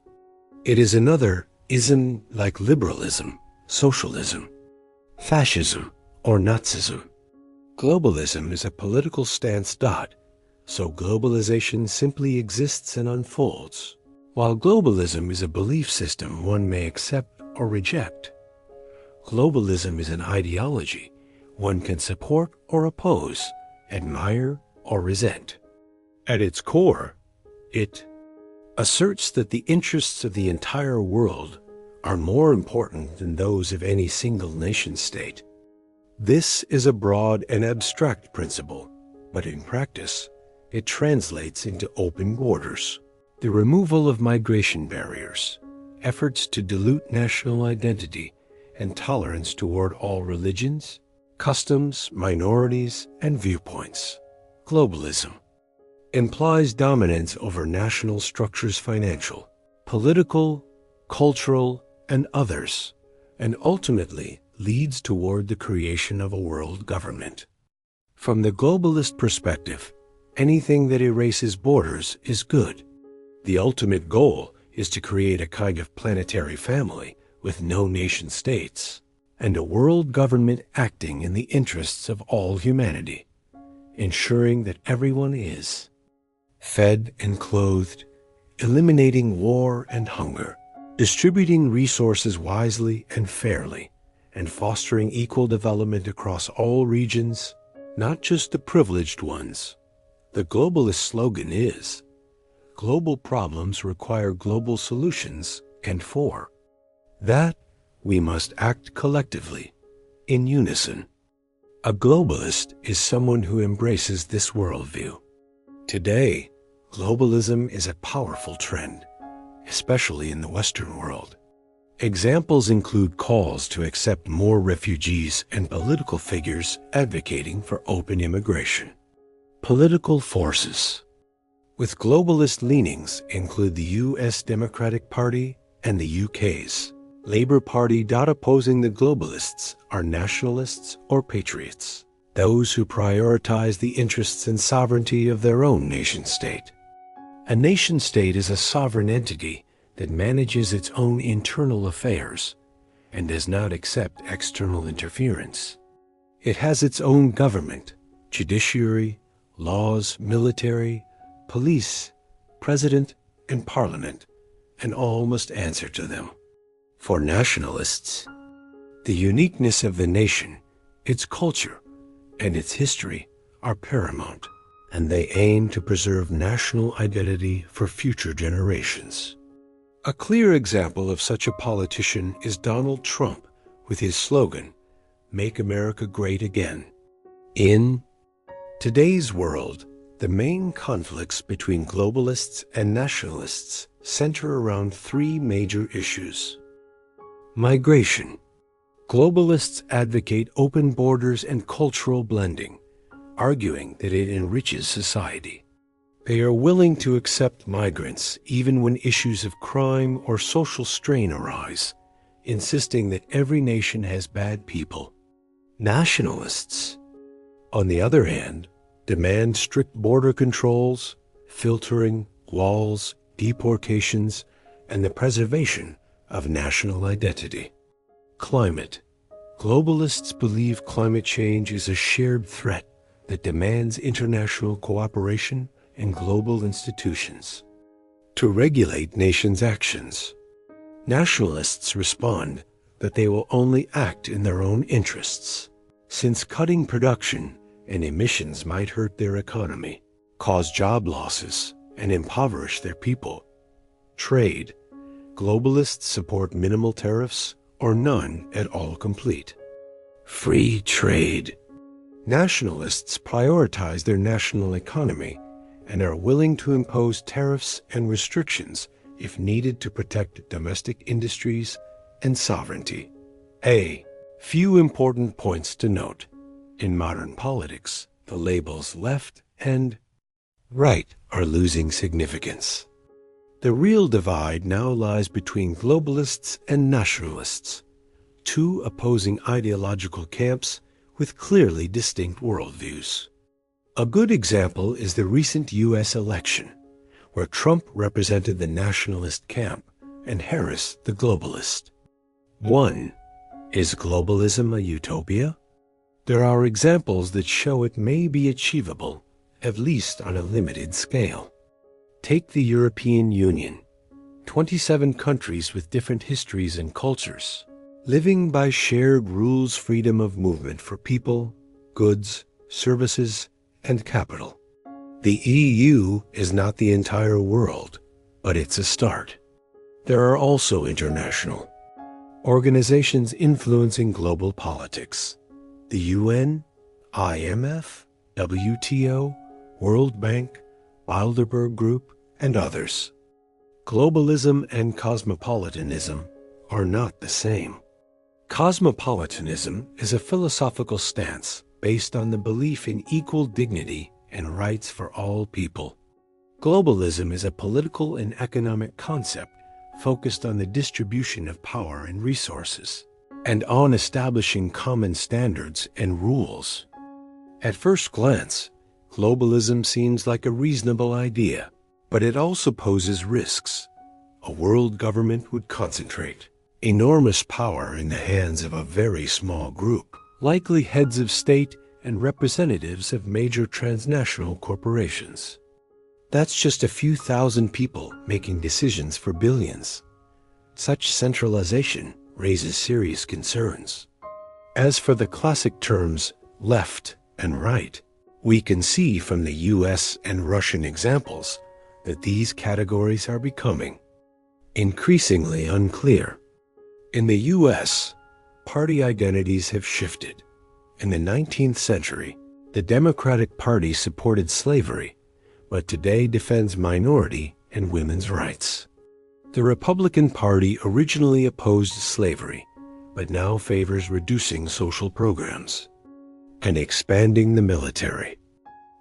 It is another ism, like liberalism, socialism, fascism, or Nazism. Globalism is a political stance. So globalization simply exists and unfolds, while globalism is a belief system one may accept or reject. Globalism is an ideology one can support or oppose, admire or resent. At its core, it asserts that the interests of the entire world are more important than those of any single nation-state. This is a broad and abstract principle, but in practice, it translates into open borders, the removal of migration barriers, efforts to dilute national identity, and tolerance toward all religions, customs, minorities, and viewpoints. Globalism implies dominance over national structures, financial, political, cultural, and others, and ultimately leads toward the creation of a world government. From the globalist perspective, anything that erases borders is good. The ultimate goal is to create a kind of planetary family with no nation-states, and a world government acting in the interests of all humanity, ensuring that everyone is fed and clothed, eliminating war and hunger, distributing resources wisely and fairly, and fostering equal development across all regions, not just the privileged ones. The globalist slogan is, global problems require global solutions, and for that, we must act collectively, in unison. A globalist is someone who embraces this worldview. Today, globalism is a powerful trend, especially in the Western world. Examples include calls to accept more refugees and political figures advocating for open immigration. Political forces with globalist leanings include the U.S. Democratic Party and the UK's Labour Party. Opposing the globalists are nationalists or patriots, those who prioritize the interests and sovereignty of their own nation-state. A nation-state is a sovereign entity that manages its own internal affairs and does not accept external interference. It has its own government, judiciary, laws, military, police, president, and parliament, and all must answer to them. For nationalists, the uniqueness of the nation, its culture, and its history are paramount, and they aim to preserve national identity for future generations. A clear example of such a politician is Donald Trump with his slogan, "Make America Great Again." In today's world, the main conflicts between globalists and nationalists center around three major issues. Migration. Globalists advocate open borders and cultural blending, arguing that it enriches society. They are willing to accept migrants even when issues of crime or social strain arise, insisting that every nation has bad people. Nationalists, on the other hand, demand strict border controls, filtering, walls, deportations, and the preservation of national identity. Climate. Globalists believe climate change is a shared threat that demands international cooperation and global institutions to regulate nations' actions. Nationalists respond that they will only act in their own interests, since cutting production and emissions might hurt their economy, cause job losses, and impoverish their people. Trade. Globalists support minimal tariffs or none at all complete. Free trade. Nationalists prioritize their national economy and are willing to impose tariffs and restrictions if needed to protect domestic industries and sovereignty. A few important points to note. In modern politics, the labels left and right are losing significance. The real divide now lies between globalists and nationalists, two opposing ideological camps with clearly distinct worldviews. A good example is the recent U.S. election, where Trump represented the nationalist camp and Harris the globalist. 1. Is globalism a utopia? There are examples that show it may be achievable, at least on a limited scale. Take the European Union, 27 countries with different histories and cultures, living by shared rules, freedom of movement for people, goods, services, and capital. The EU is not the entire world, but it's a start. There are also international organizations influencing global politics. The UN, IMF, WTO, World Bank, Bilderberg Group, and others. Globalism and cosmopolitanism are not the same. Cosmopolitanism is a philosophical stance based on the belief in equal dignity and rights for all people. Globalism is a political and economic concept focused on the distribution of power and resources, and on establishing common standards and rules. At first glance, globalism seems like a reasonable idea, but it also poses risks. A world government would concentrate enormous power in the hands of a very small group, likely heads of state and representatives of major transnational corporations. That's just a few thousand people making decisions for billions. Such centralization raises serious concerns. As for the classic terms left and right, we can see from the US and Russian examples that these categories are becoming increasingly unclear. In the US, party identities have shifted. In the 19th century, the Democratic Party supported slavery, but today defends minority and women's rights. The Republican Party originally opposed slavery, but now favors reducing social programs and expanding the military.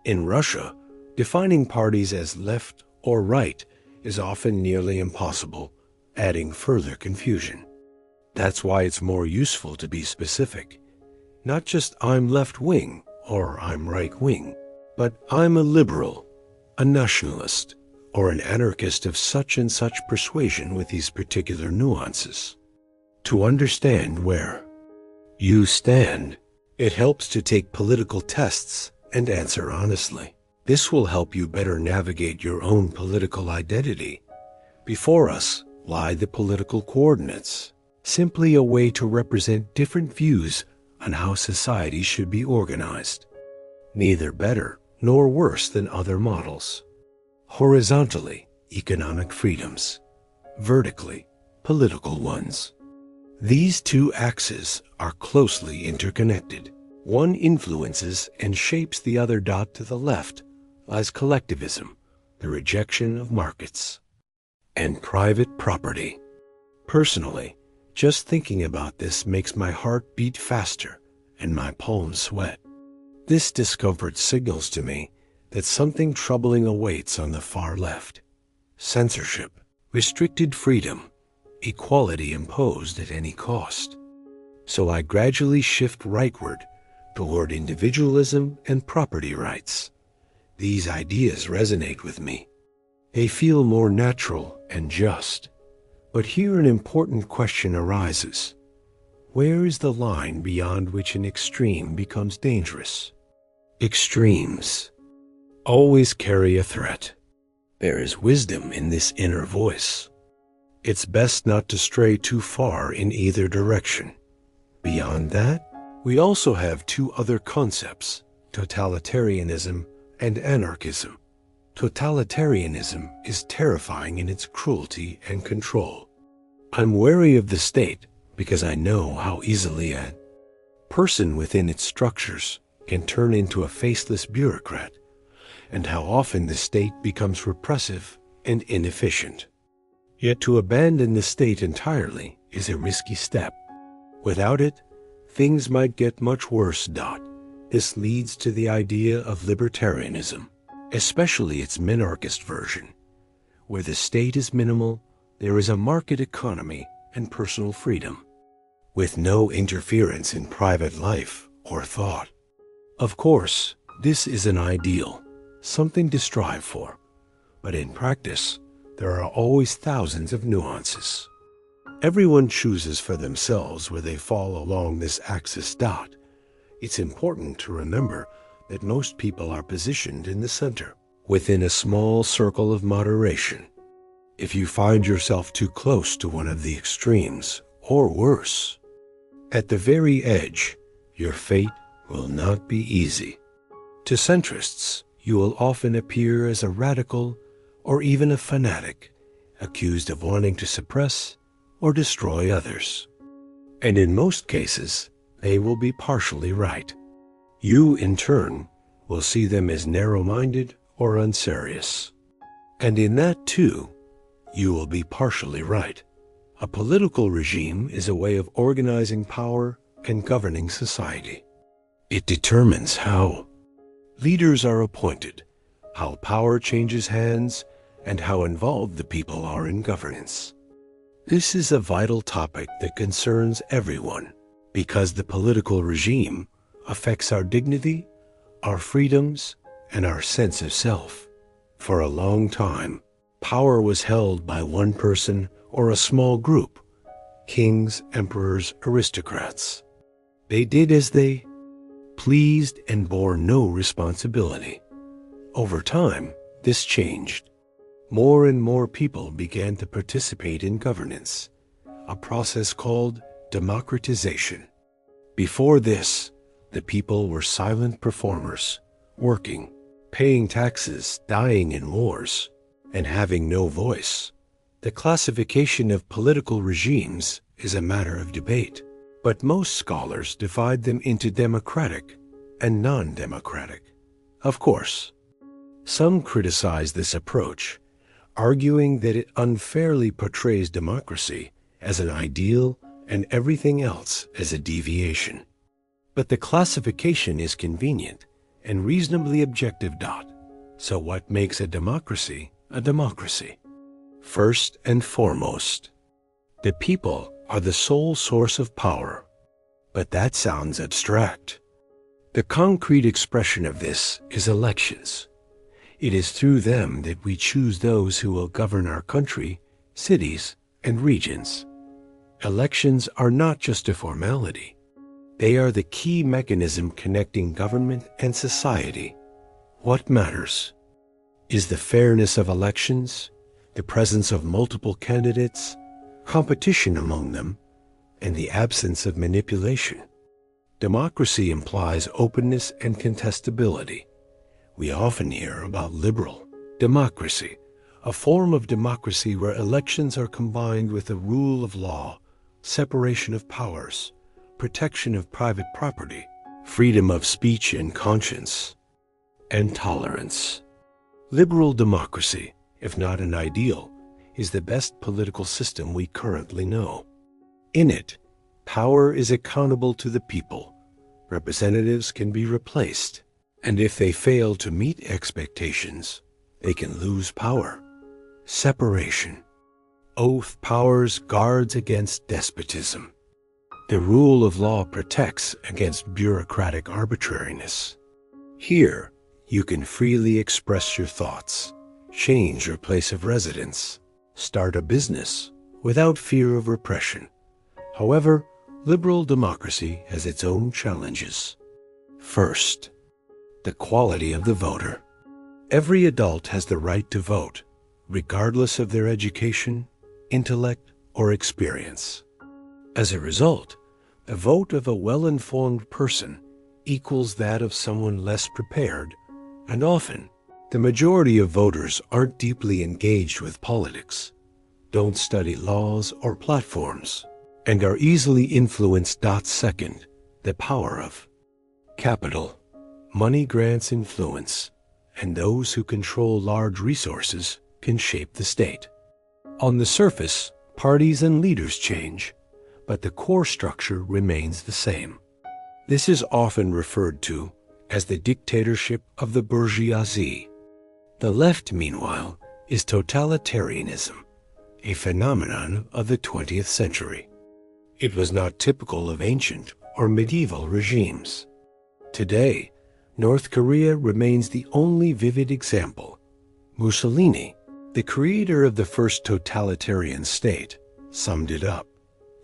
In Russia, defining parties as left or right is often nearly impossible, adding further confusion. That's why it's more useful to be specific. Not just I'm left-wing or I'm right-wing, but I'm a liberal, a nationalist, or an anarchist of such and such persuasion with these particular nuances. To understand where you stand, it helps to take political tests and answer honestly. This will help you better navigate your own political identity. Before us lie the political coordinates. simply a way to represent different views on how society should be organized. Neither better nor worse than other models. Horizontally, economic freedoms. Vertically, political ones. These two axes are closely interconnected. One influences and shapes the other. To the left lies collectivism, the rejection of markets, and private property. Personally, just thinking about this makes my heart beat faster and my palms sweat. This discomfort signals to me that something troubling awaits on the far left. Censorship, restricted freedom, equality imposed at any cost. So I gradually shift rightward toward individualism and property rights. These ideas resonate with me. They feel more natural and just. But here an important question arises. Where is the line beyond which an extreme becomes dangerous? Extremes always carry a threat. There is wisdom in this inner voice. It's best not to stray too far in either direction. Beyond that, we also have two other concepts, totalitarianism and anarchism. Totalitarianism is terrifying in its cruelty and control. I'm wary of the state because I know how easily a person within its structures can turn into a faceless bureaucrat, and how often the state becomes repressive and inefficient. Yet to abandon the state entirely is a risky step. Without it, things might get much worse. This leads to the idea of libertarianism, especially its minarchist version. Where the state is minimal, there is a market economy and personal freedom, with no interference in private life or thought. Of course, this is an ideal, something to strive for, but in practice, there are always thousands of nuances. Everyone chooses for themselves where they fall along this axis. It's important to remember that most people are positioned in the center, within a small circle of moderation. If you find yourself too close to one of the extremes, or worse, at the very edge, your fate will not be easy. To centrists, you will often appear as a radical or even a fanatic, accused of wanting to suppress or destroy others. And in most cases, they will be partially right. You, in turn, will see them as narrow-minded or unserious. And in that, too, you will be partially right. A political regime is a way of organizing power and governing society. It determines how leaders are appointed, how power changes hands, and how involved the people are in governance. This is a vital topic that concerns everyone, because the political regime affects our dignity, our freedoms, and our sense of self. For a long time, power was held by one person or a small group, kings, emperors, aristocrats. They did as they pleased and bore no responsibility. Over time, this changed. More and more people began to participate in governance, a process called democratization. Before this, the people were silent performers, working, paying taxes, dying in wars, and having no voice. The classification of political regimes is a matter of debate, but most scholars divide them into democratic and non-democratic. Of course, some criticize this approach, arguing that it unfairly portrays democracy as an ideal and everything else as a deviation. But the classification is convenient and reasonably objective. So what makes a democracy a democracy? First and foremost, the people are the sole source of power. But that sounds abstract. The concrete expression of this is elections. It is through them that we choose those who will govern our country, cities, and regions. Elections are not just a formality. They are the key mechanism connecting government and society. What matters is the fairness of elections, the presence of multiple candidates, competition among them, and the absence of manipulation. Democracy implies openness and contestability. We often hear about liberal democracy, a form of democracy where elections are combined with the rule of law, separation of powers, protection of private property, freedom of speech and conscience, and tolerance. Liberal democracy, if not an ideal, is the best political system we currently know. In it, power is accountable to the people. Representatives can be replaced, and if they fail to meet expectations, they can lose power. Separation. Oath powers guards against despotism. The rule of law protects against bureaucratic arbitrariness. Here, you can freely express your thoughts, change your place of residence, start a business without fear of repression. However, liberal democracy has its own challenges. First, the quality of the voter. Every adult has the right to vote, regardless of their education, intellect, or experience. As a result, the vote of a well-informed person equals that of someone less prepared, and often, the majority of voters aren't deeply engaged with politics, don't study laws or platforms, and are easily influenced. Second, the power of capital. Money grants influence, and those who control large resources can shape the state. On the surface, parties and leaders change, but the core structure remains the same. This is often referred to as the dictatorship of the bourgeoisie. The left, meanwhile, is totalitarianism, a phenomenon of the 20th century. It was not typical of ancient or medieval regimes. Today, North Korea remains the only vivid example. Mussolini, the creator of the first totalitarian state, summed it up.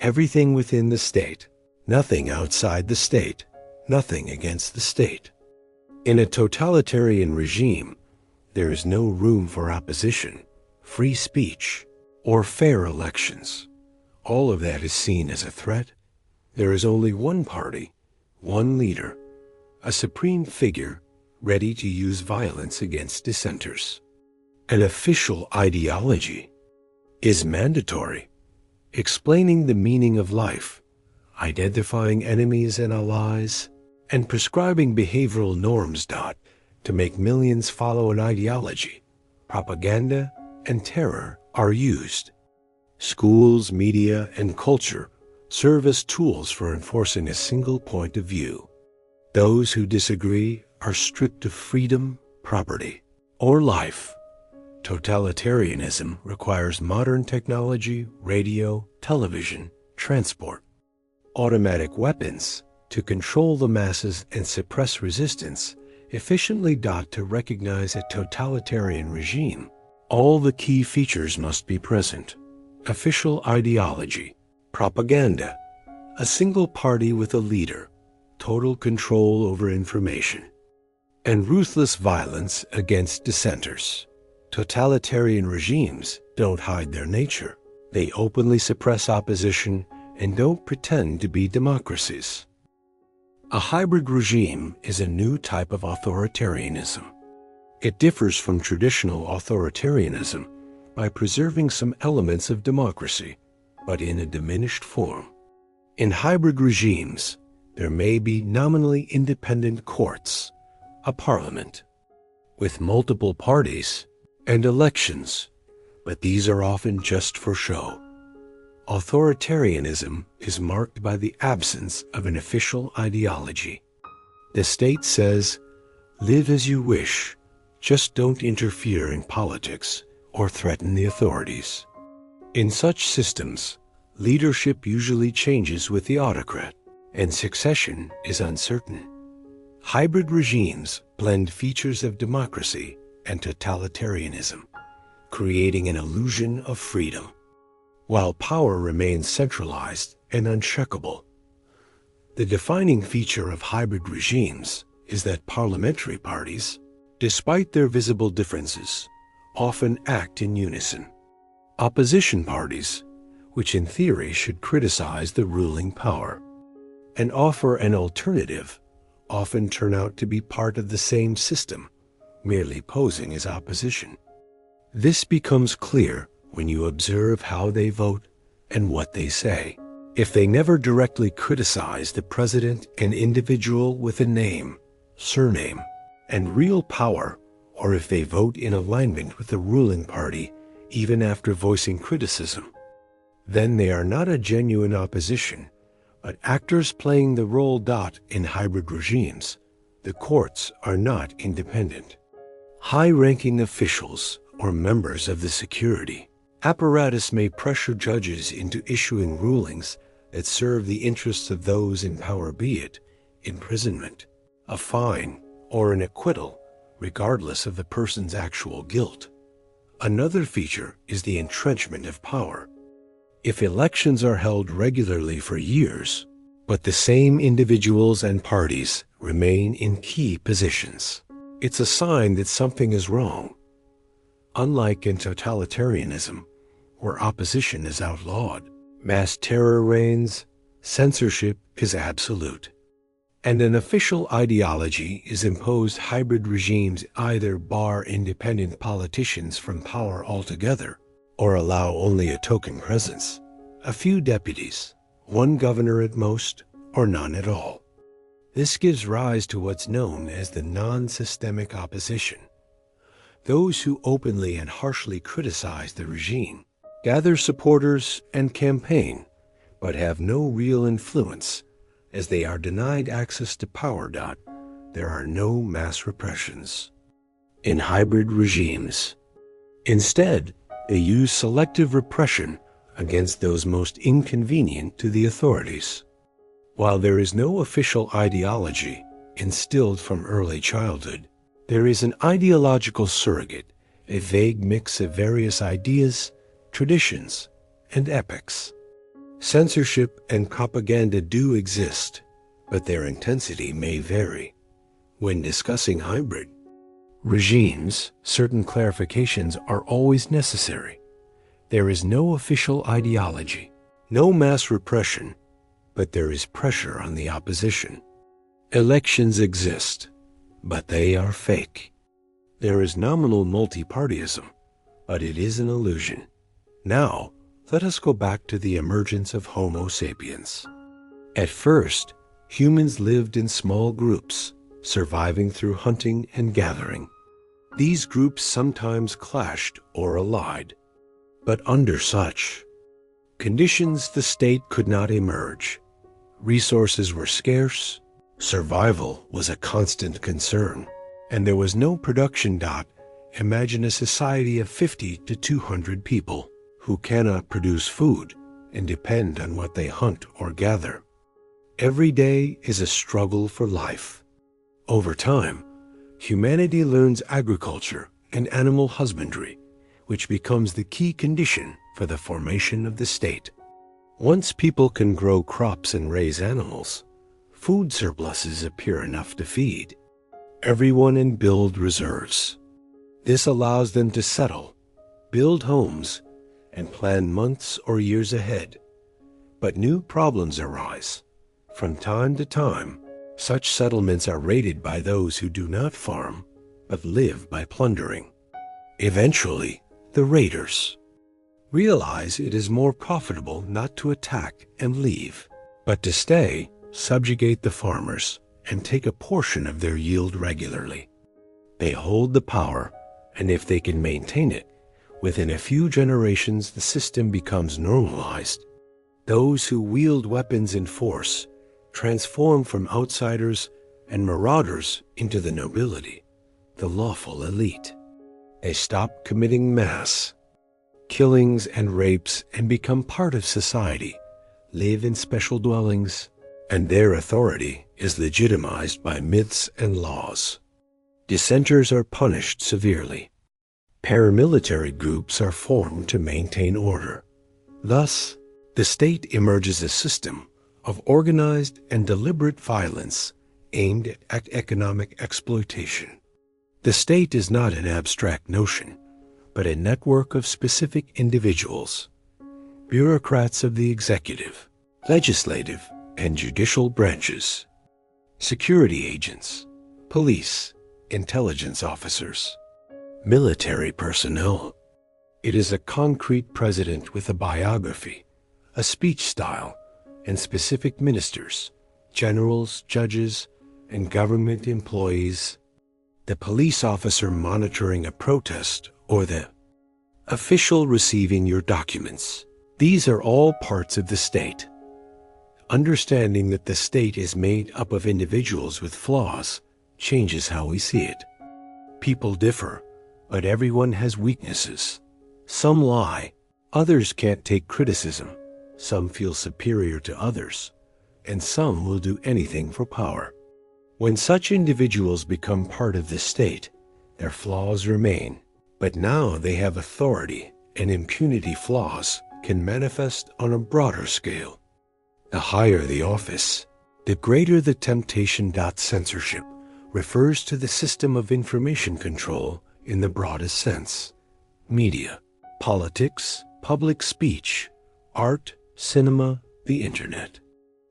Everything within the state, nothing outside the state, nothing against the state. In a totalitarian regime, there is no room for opposition, free speech, or fair elections. All of that is seen as a threat. There is only one party, one leader, a supreme figure ready to use violence against dissenters. An official ideology is mandatory, explaining the meaning of life, identifying enemies and allies, and prescribing behavioral norms. To make millions follow an ideology, propaganda and terror are used. Schools, media, and culture serve as tools for enforcing a single point of view. Those who disagree are stripped of freedom, property, or life. Totalitarianism requires modern technology, radio, television, transport, automatic weapons to control the masses and suppress resistance efficiently. To recognize a totalitarian regime, all the key features must be present. Official ideology, propaganda, a single party with a leader, total control over information, and ruthless violence against dissenters. Totalitarian regimes don't hide their nature. They openly suppress opposition and don't pretend to be democracies. A hybrid regime is a new type of authoritarianism. It differs from traditional authoritarianism by preserving some elements of democracy, but in a diminished form. In hybrid regimes, there may be nominally independent courts, a parliament, with multiple parties and elections, but these are often just for show. Authoritarianism is marked by the absence of an official ideology. The state says, live as you wish, just don't interfere in politics or threaten the authorities. In such systems, leadership usually changes with the autocrat, and succession is uncertain. Hybrid regimes blend features of democracy and totalitarianism, creating an illusion of freedom. While power remains centralized and uncheckable, the defining feature of hybrid regimes is that parliamentary parties, despite their visible differences, often act in unison. Opposition parties, which in theory should criticize the ruling power and offer an alternative, often turn out to be part of the same system, merely posing as opposition. This becomes clear when you observe how they vote and what they say. If they never directly criticize the president, an individual with a name, surname, and real power, or if they vote in alignment with the ruling party even after voicing criticism, then they are not a genuine opposition, but actors playing the role in hybrid regimes. The courts are not independent. High-ranking officials or members of the security apparatus may pressure judges into issuing rulings that serve the interests of those in power, be it imprisonment, a fine, or an acquittal, regardless of the person's actual guilt. Another feature is the entrenchment of power. If elections are held regularly for years, but the same individuals and parties remain in key positions, it's a sign that something is wrong. Unlike in totalitarianism, where opposition is outlawed, mass terror reigns, censorship is absolute, and an official ideology is imposed. Hybrid regimes either bar independent politicians from power altogether, or allow only a token presence, a few deputies, one governor at most, or none at all. This gives rise to what's known as the non-systemic opposition. Those who openly and harshly criticize the regime, gather supporters and campaign, but have no real influence. As they are denied access to power. There are no mass repressions in hybrid regimes. Instead, they use selective repression against those most inconvenient to the authorities. While there is no official ideology instilled from early childhood, there is an ideological surrogate, a vague mix of various ideas, traditions, and epochs. Censorship and propaganda do exist, but their intensity may vary. When discussing hybrid regimes, certain clarifications are always necessary. There is no official ideology, no mass repression, but there is pressure on the opposition. Elections exist, but they are fake. There is nominal multipartyism, but it is an illusion. Now, let us go back to the emergence of Homo sapiens. At first, humans lived in small groups, surviving through hunting and gathering. These groups sometimes clashed or allied, but under such conditions the state could not emerge. Resources were scarce, survival was a constant concern, and there was no production. Imagine a society of 50 to 200 people who cannot produce food and depend on what they hunt or gather. Every day is a struggle for life. Over time, humanity learns agriculture and animal husbandry, which becomes the key condition for the formation of the state. Once people can grow crops and raise animals, food surpluses appear enough to feed everyone and build reserves. This allows them to settle, build homes, and plan months or years ahead. But new problems arise. From time to time, such settlements are raided by those who do not farm, but live by plundering. Eventually, the raiders realize it is more profitable not to attack and leave, but to stay, subjugate the farmers, and take a portion of their yield regularly. They hold the power, and if they can maintain it, within a few generations the system becomes normalized. Those who wield weapons in force transform from outsiders and marauders into the nobility, the lawful elite. They stop committing mass killings and rapes and become part of society, live in special dwellings, and their authority is legitimized by myths and laws. Dissenters are punished severely. Paramilitary groups are formed to maintain order. Thus, the state emerges a system of organized and deliberate violence aimed at economic exploitation. The state is not an abstract notion, but a network of specific individuals. bureaucrats of the executive, legislative, and judicial branches, security agents, police, intelligence officers, military personnel. It is a concrete president with a biography, a speech style, and specific ministers, generals, judges, and government employees, the police officer monitoring a protest, or the official receiving your documents. These are all parts of the state. Understanding that the state is made up of individuals with flaws changes how we see it. People differ, but everyone has weaknesses. Some lie, others can't take criticism, some feel superior to others, and some will do anything for power. When such individuals become part of the state, their flaws remain, but now they have authority, and impunity flaws can manifest on a broader scale. The higher the office, the greater the temptation. Censorship refers to the system of information control in the broadest sense. Media, politics, public speech, art, cinema, the internet.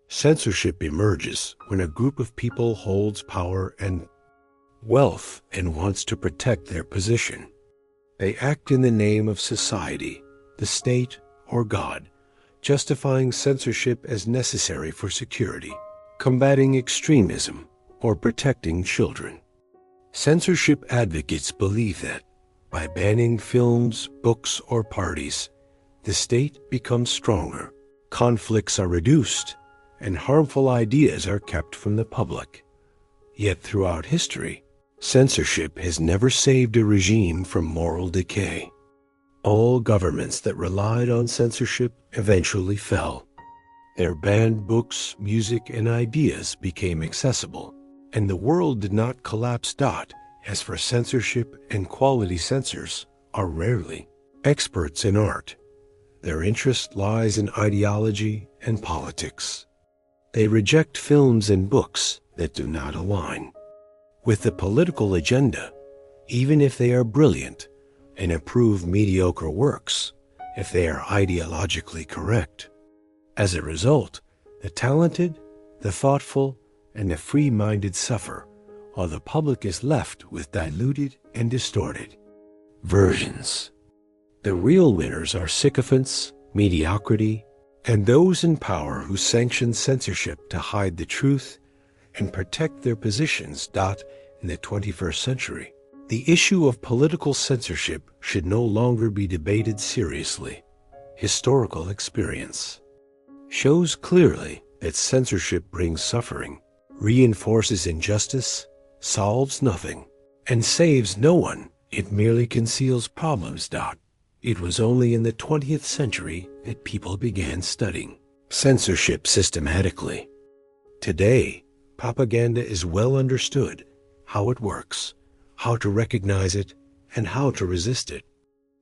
Censorship emerges when a group of people holds power and wealth and wants to protect their position. They act in the name of society, the state, or God, justifying censorship as necessary for security, combating extremism, or protecting children. Censorship advocates believe that by banning films, books, or parties, the state becomes stronger, conflicts are reduced, and harmful ideas are kept from the public. Yet throughout history, censorship has never saved a regime from moral decay. All governments that relied on censorship eventually fell. Their banned books, music, and ideas became accessible, and the world did not collapse. As for censorship and quality censors are rarely experts in art. Their interest lies in ideology and politics. They reject films and books that do not align with the political agenda, even if they are brilliant, and approve mediocre works if they are ideologically correct. As a result, the talented, the thoughtful, and the free-minded suffer, while the public is left with diluted and distorted versions. The real winners are sycophants, mediocrity, and those in power who sanction censorship to hide the truth and protect their positions. In the 21st century, the issue of political censorship should no longer be debated seriously. Historical experience shows clearly that censorship brings suffering, reinforces injustice, solves nothing, and saves no one. It merely conceals problems. It was only in the 20th century that people began studying censorship systematically. Today, propaganda is well understood, how it works, how to recognize it, and how to resist it.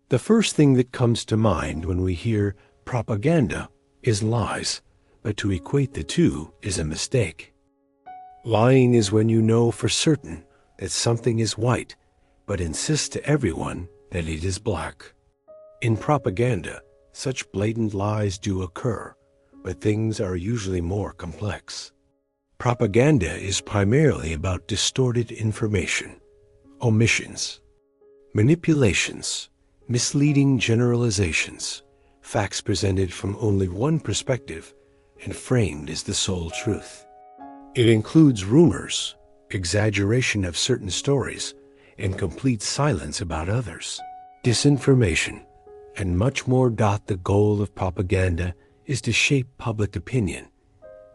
The first thing that comes to mind when we hear propaganda is lies, but to equate the two is a mistake. Lying is when you know for certain that something is white, but insist to everyone that it is black. In propaganda, such blatant lies do occur, but things are usually more complex. Propaganda is primarily about distorted information, omissions, manipulations, misleading generalizations, facts presented from only one perspective and framed as the sole truth. It includes rumors, exaggeration of certain stories, and complete silence about others, disinformation, and much more. The goal of propaganda is to shape public opinion.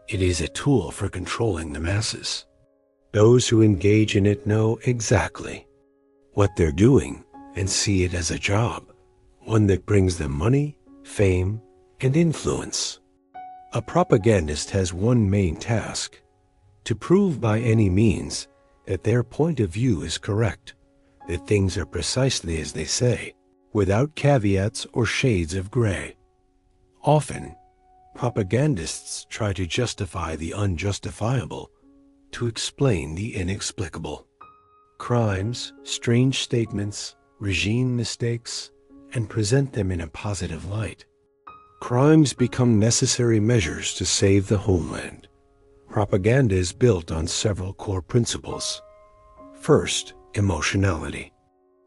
It is a tool for controlling the masses. Those who engage in it know exactly what they're doing and see it as a job, one that brings them money, fame, and influence. A propagandist has one main task: to prove by any means that their point of view is correct, that things are precisely as they say, without caveats or shades of gray. Often, propagandists try to justify the unjustifiable, to explain the inexplicable. Crimes, strange statements, regime mistakes, and present them in a positive light. Crimes become necessary measures to save the homeland. Propaganda is built on several core principles. First, emotionality.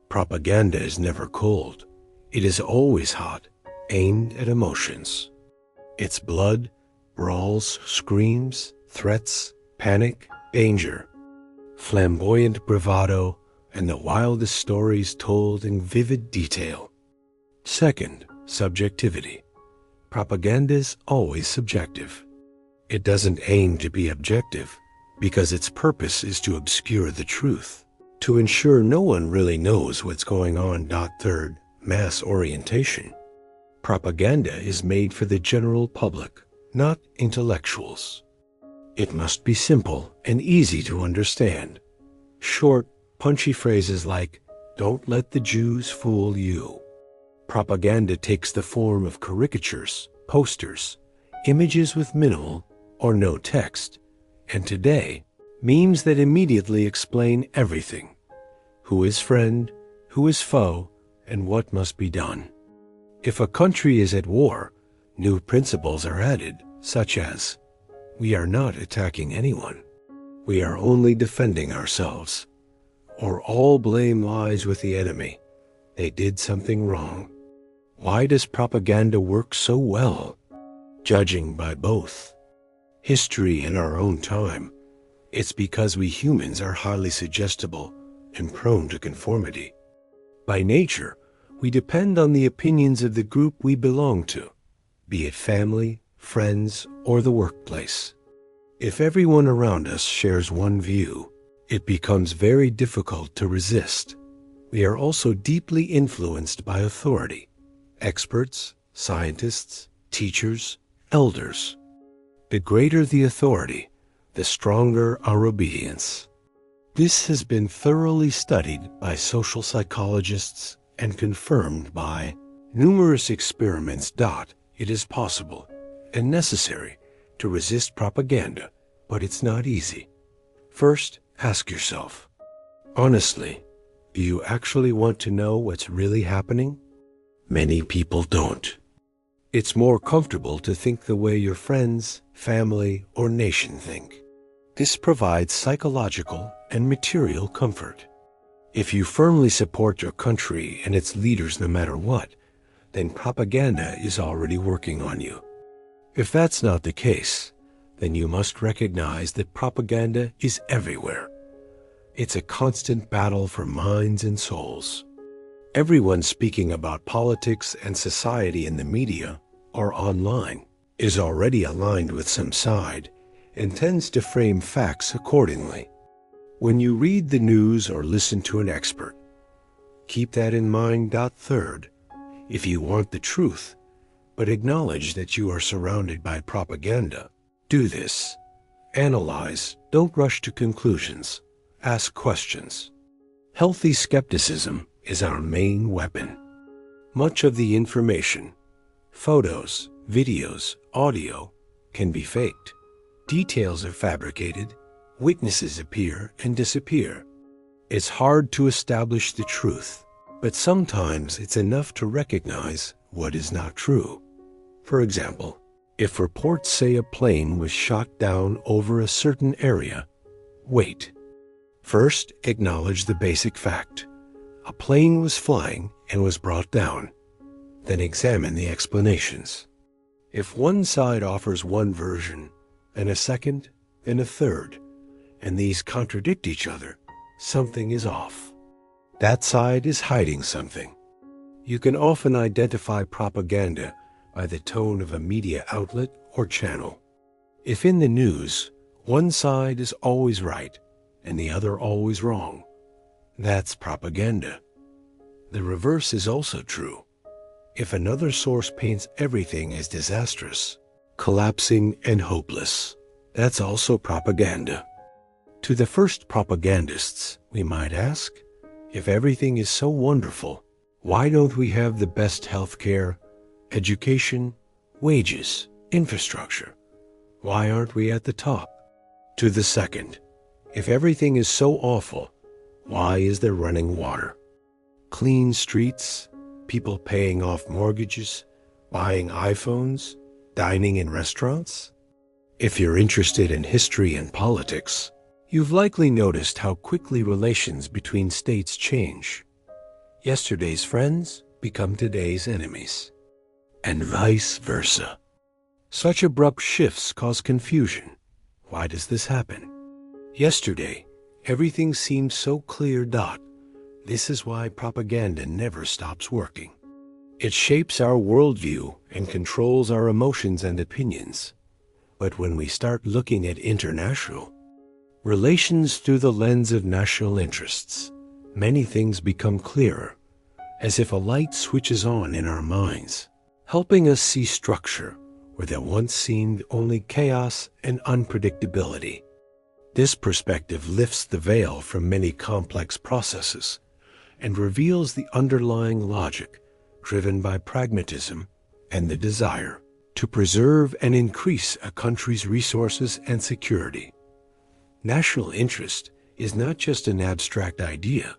Propaganda is never cold. It is always hot, aimed at emotions. It's blood, brawls, screams, threats, panic, danger, flamboyant bravado, and the wildest stories told in vivid detail. Second, subjectivity. Propaganda is always subjective. It doesn't aim to be objective because its purpose is to obscure the truth, to ensure no one really knows what's going on. Third, mass orientation. Propaganda is made for the general public, not intellectuals. It must be simple and easy to understand. Short, punchy phrases like, "Don't let the Jews fool you." Propaganda takes the form of caricatures, posters, images with minimal or no text, and today, memes that immediately explain everything: who is friend, who is foe, and what must be done. If a country is at war, new principles are added, such as, "We are not attacking anyone. We are only defending ourselves." Or, "All blame lies with the enemy. They did something wrong." Why does propaganda work so well? Judging by both history and our own time, it's because we humans are highly suggestible and prone to conformity. By nature, we depend on the opinions of the group we belong to, be it family, friends, or the workplace. If everyone around us shares one view, it becomes very difficult to resist. We are also deeply influenced by authority: experts, scientists, teachers, elders. The greater the authority, the stronger our obedience. This has been thoroughly studied by social psychologists and confirmed by numerous experiments. It is possible and necessary to resist propaganda, but it's not easy. First, ask yourself, honestly, do you actually want to know what's really happening? Many people don't. It's more comfortable to think the way your friends, family, or nation think. This provides psychological and material comfort. If you firmly support your country and its leaders no matter what, then propaganda is already working on you. If that's not the case, then you must recognize that propaganda is everywhere. It's a constant battle for minds and souls. Everyone speaking about politics and society in the media or online is already aligned with some side and tends to frame facts accordingly. When you read the news or listen to an expert, keep that in mind. Third, if you want the truth, but acknowledge that you are surrounded by propaganda, do this. Analyze, don't rush to conclusions. Ask questions. Healthy skepticism is our main weapon. Much of the information, photos, videos, audio, can be faked. Details are fabricated, witnesses appear and disappear. It's hard to establish the truth, but sometimes it's enough to recognize what is not true. For example, if reports say a plane was shot down over a certain area, wait. First, acknowledge the basic fact. A plane was flying and was brought down. Then examine the explanations. If one side offers one version, and a second, and a third, and these contradict each other, something is off. That side is hiding something. You can often identify propaganda by the tone of a media outlet or channel. If in the news, one side is always right and the other always wrong, that's propaganda. The reverse is also true. If another source paints everything as disastrous, collapsing, and hopeless, that's also propaganda. To the first propagandists, we might ask, if everything is so wonderful, why don't we have the best healthcare, education, wages, infrastructure? Why aren't we at the top? To the second, if everything is so awful, why is there running water, clean streets, people paying off mortgages, Buying iPhones? Dining in restaurants? If you're interested in history and politics, you've likely noticed how quickly relations between states change. Yesterday's friends become today's enemies, and vice versa. Such abrupt shifts cause confusion. Why does this happen? Yesterday, everything seemed so clear. This is why propaganda never stops working. It shapes our worldview and controls our emotions and opinions. But when we start looking at international relations through the lens of national interests, many things become clearer, as if a light switches on in our minds, helping us see structure where there once seemed only chaos and unpredictability. This perspective lifts the veil from many complex processes and reveals the underlying logic driven by pragmatism and the desire to preserve and increase a country's resources and security. National interest is not just an abstract idea,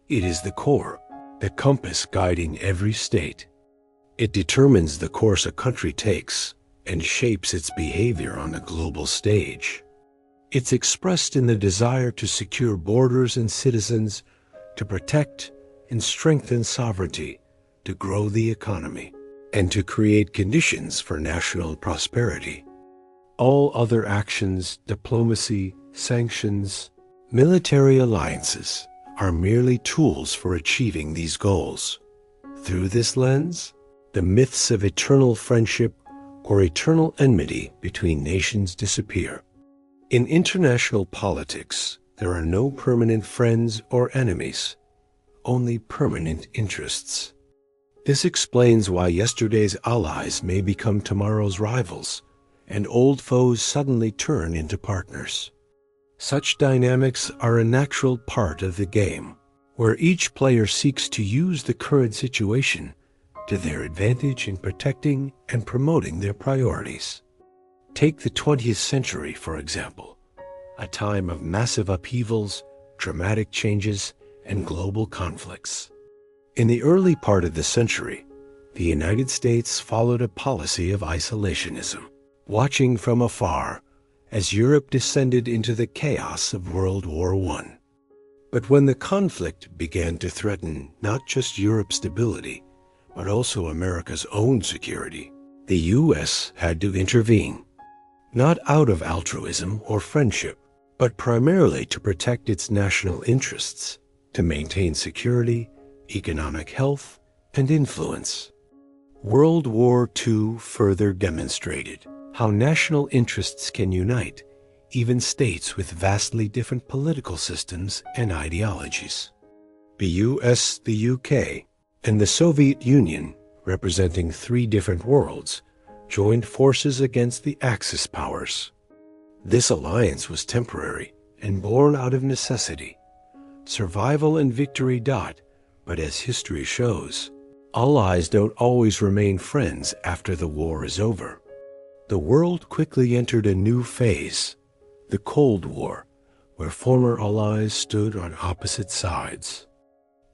it is the core, the compass guiding every state. It determines the course a country takes and shapes its behavior on a global stage. It's expressed in the desire to secure borders and citizens, to protect and strengthen sovereignty, to grow the economy, and to create conditions for national prosperity. All other actions, diplomacy, sanctions, military alliances, are merely tools for achieving these goals. Through this lens, the myths of eternal friendship or eternal enmity between nations disappear. In international politics, there are no permanent friends or enemies, only permanent interests. This explains why yesterday's allies may become tomorrow's rivals, and old foes suddenly turn into partners. Such dynamics are a natural part of the game, where each player seeks to use the current situation to their advantage in protecting and promoting their priorities. Take the 20th century, for example, a time of massive upheavals, dramatic changes, and global conflicts. In the early part of the century, the United States followed a policy of isolationism, watching from afar as Europe descended into the chaos of World War I. But when the conflict began to threaten not just Europe's stability, but also America's own security, the U.S. had to intervene, not out of altruism or friendship, but primarily to protect its national interests, to maintain security, economic health, and influence. World War II further demonstrated how national interests can unite even states with vastly different political systems and ideologies. The US, the UK, and the Soviet Union, representing three different worlds, joined forces against the Axis powers. This alliance was temporary and born out of necessity. Survival and victory. But as history shows, allies don't always remain friends after the war is over. The world quickly entered a new phase, the Cold War, where former allies stood on opposite sides.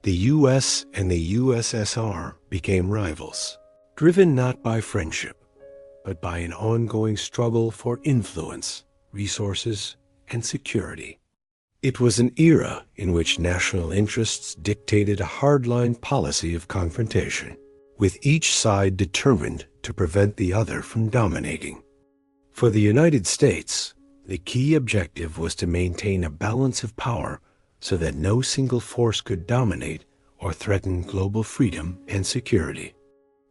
The US and the USSR became rivals, driven not by friendship, but by an ongoing struggle for influence, resources, and security. It was an era in which national interests dictated a hardline policy of confrontation, with each side determined to prevent the other from dominating. For the United States, the key objective was to maintain a balance of power so that no single force could dominate or threaten global freedom and security.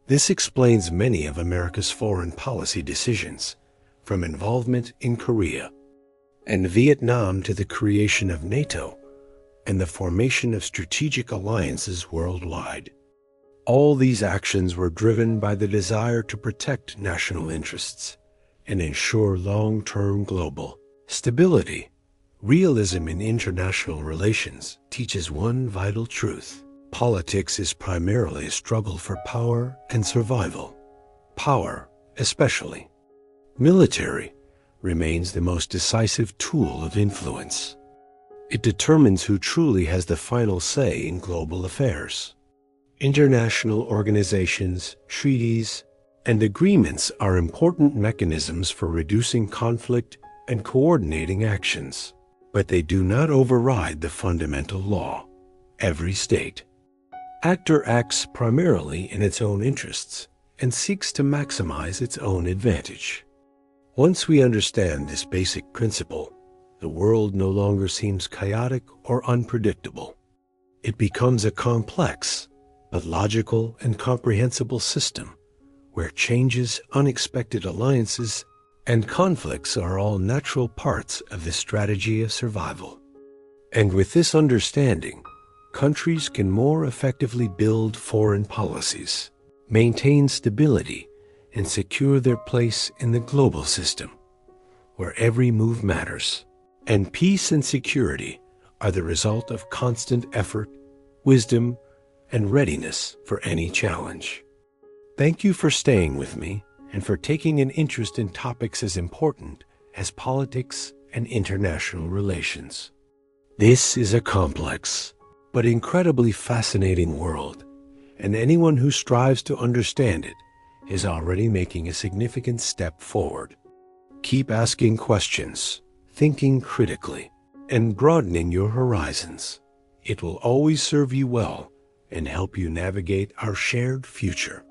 This explains many of America's foreign policy decisions, from involvement in Korea and Vietnam to the creation of NATO and the formation of strategic alliances worldwide. All these actions were driven by the desire to protect national interests and ensure long-term global stability. Realism in international relations teaches one vital truth. Politics is primarily a struggle for power and survival. Power, especially military, remains the most decisive tool of influence. It determines who truly has the final say in global affairs. International organizations, treaties, and agreements are important mechanisms for reducing conflict and coordinating actions. But they do not override the fundamental law. Every state actor acts primarily in its own interests and seeks to maximize its own advantage. Once we understand this basic principle, the world no longer seems chaotic or unpredictable. It becomes a complex, but logical and comprehensible system where changes, unexpected alliances, and conflicts are all natural parts of the strategy of survival. And with this understanding, countries can more effectively build foreign policies, maintain stability, and secure their place in the global system, where every move matters. And peace and security are the result of constant effort, wisdom, and readiness for any challenge. Thank you for staying with me and for taking an interest in topics as important as politics and international relations. This is a complex but incredibly fascinating world, and anyone who strives to understand it is already making a significant step forward. Keep asking questions, thinking critically, and broadening your horizons. It will always serve you well and help you navigate our shared future.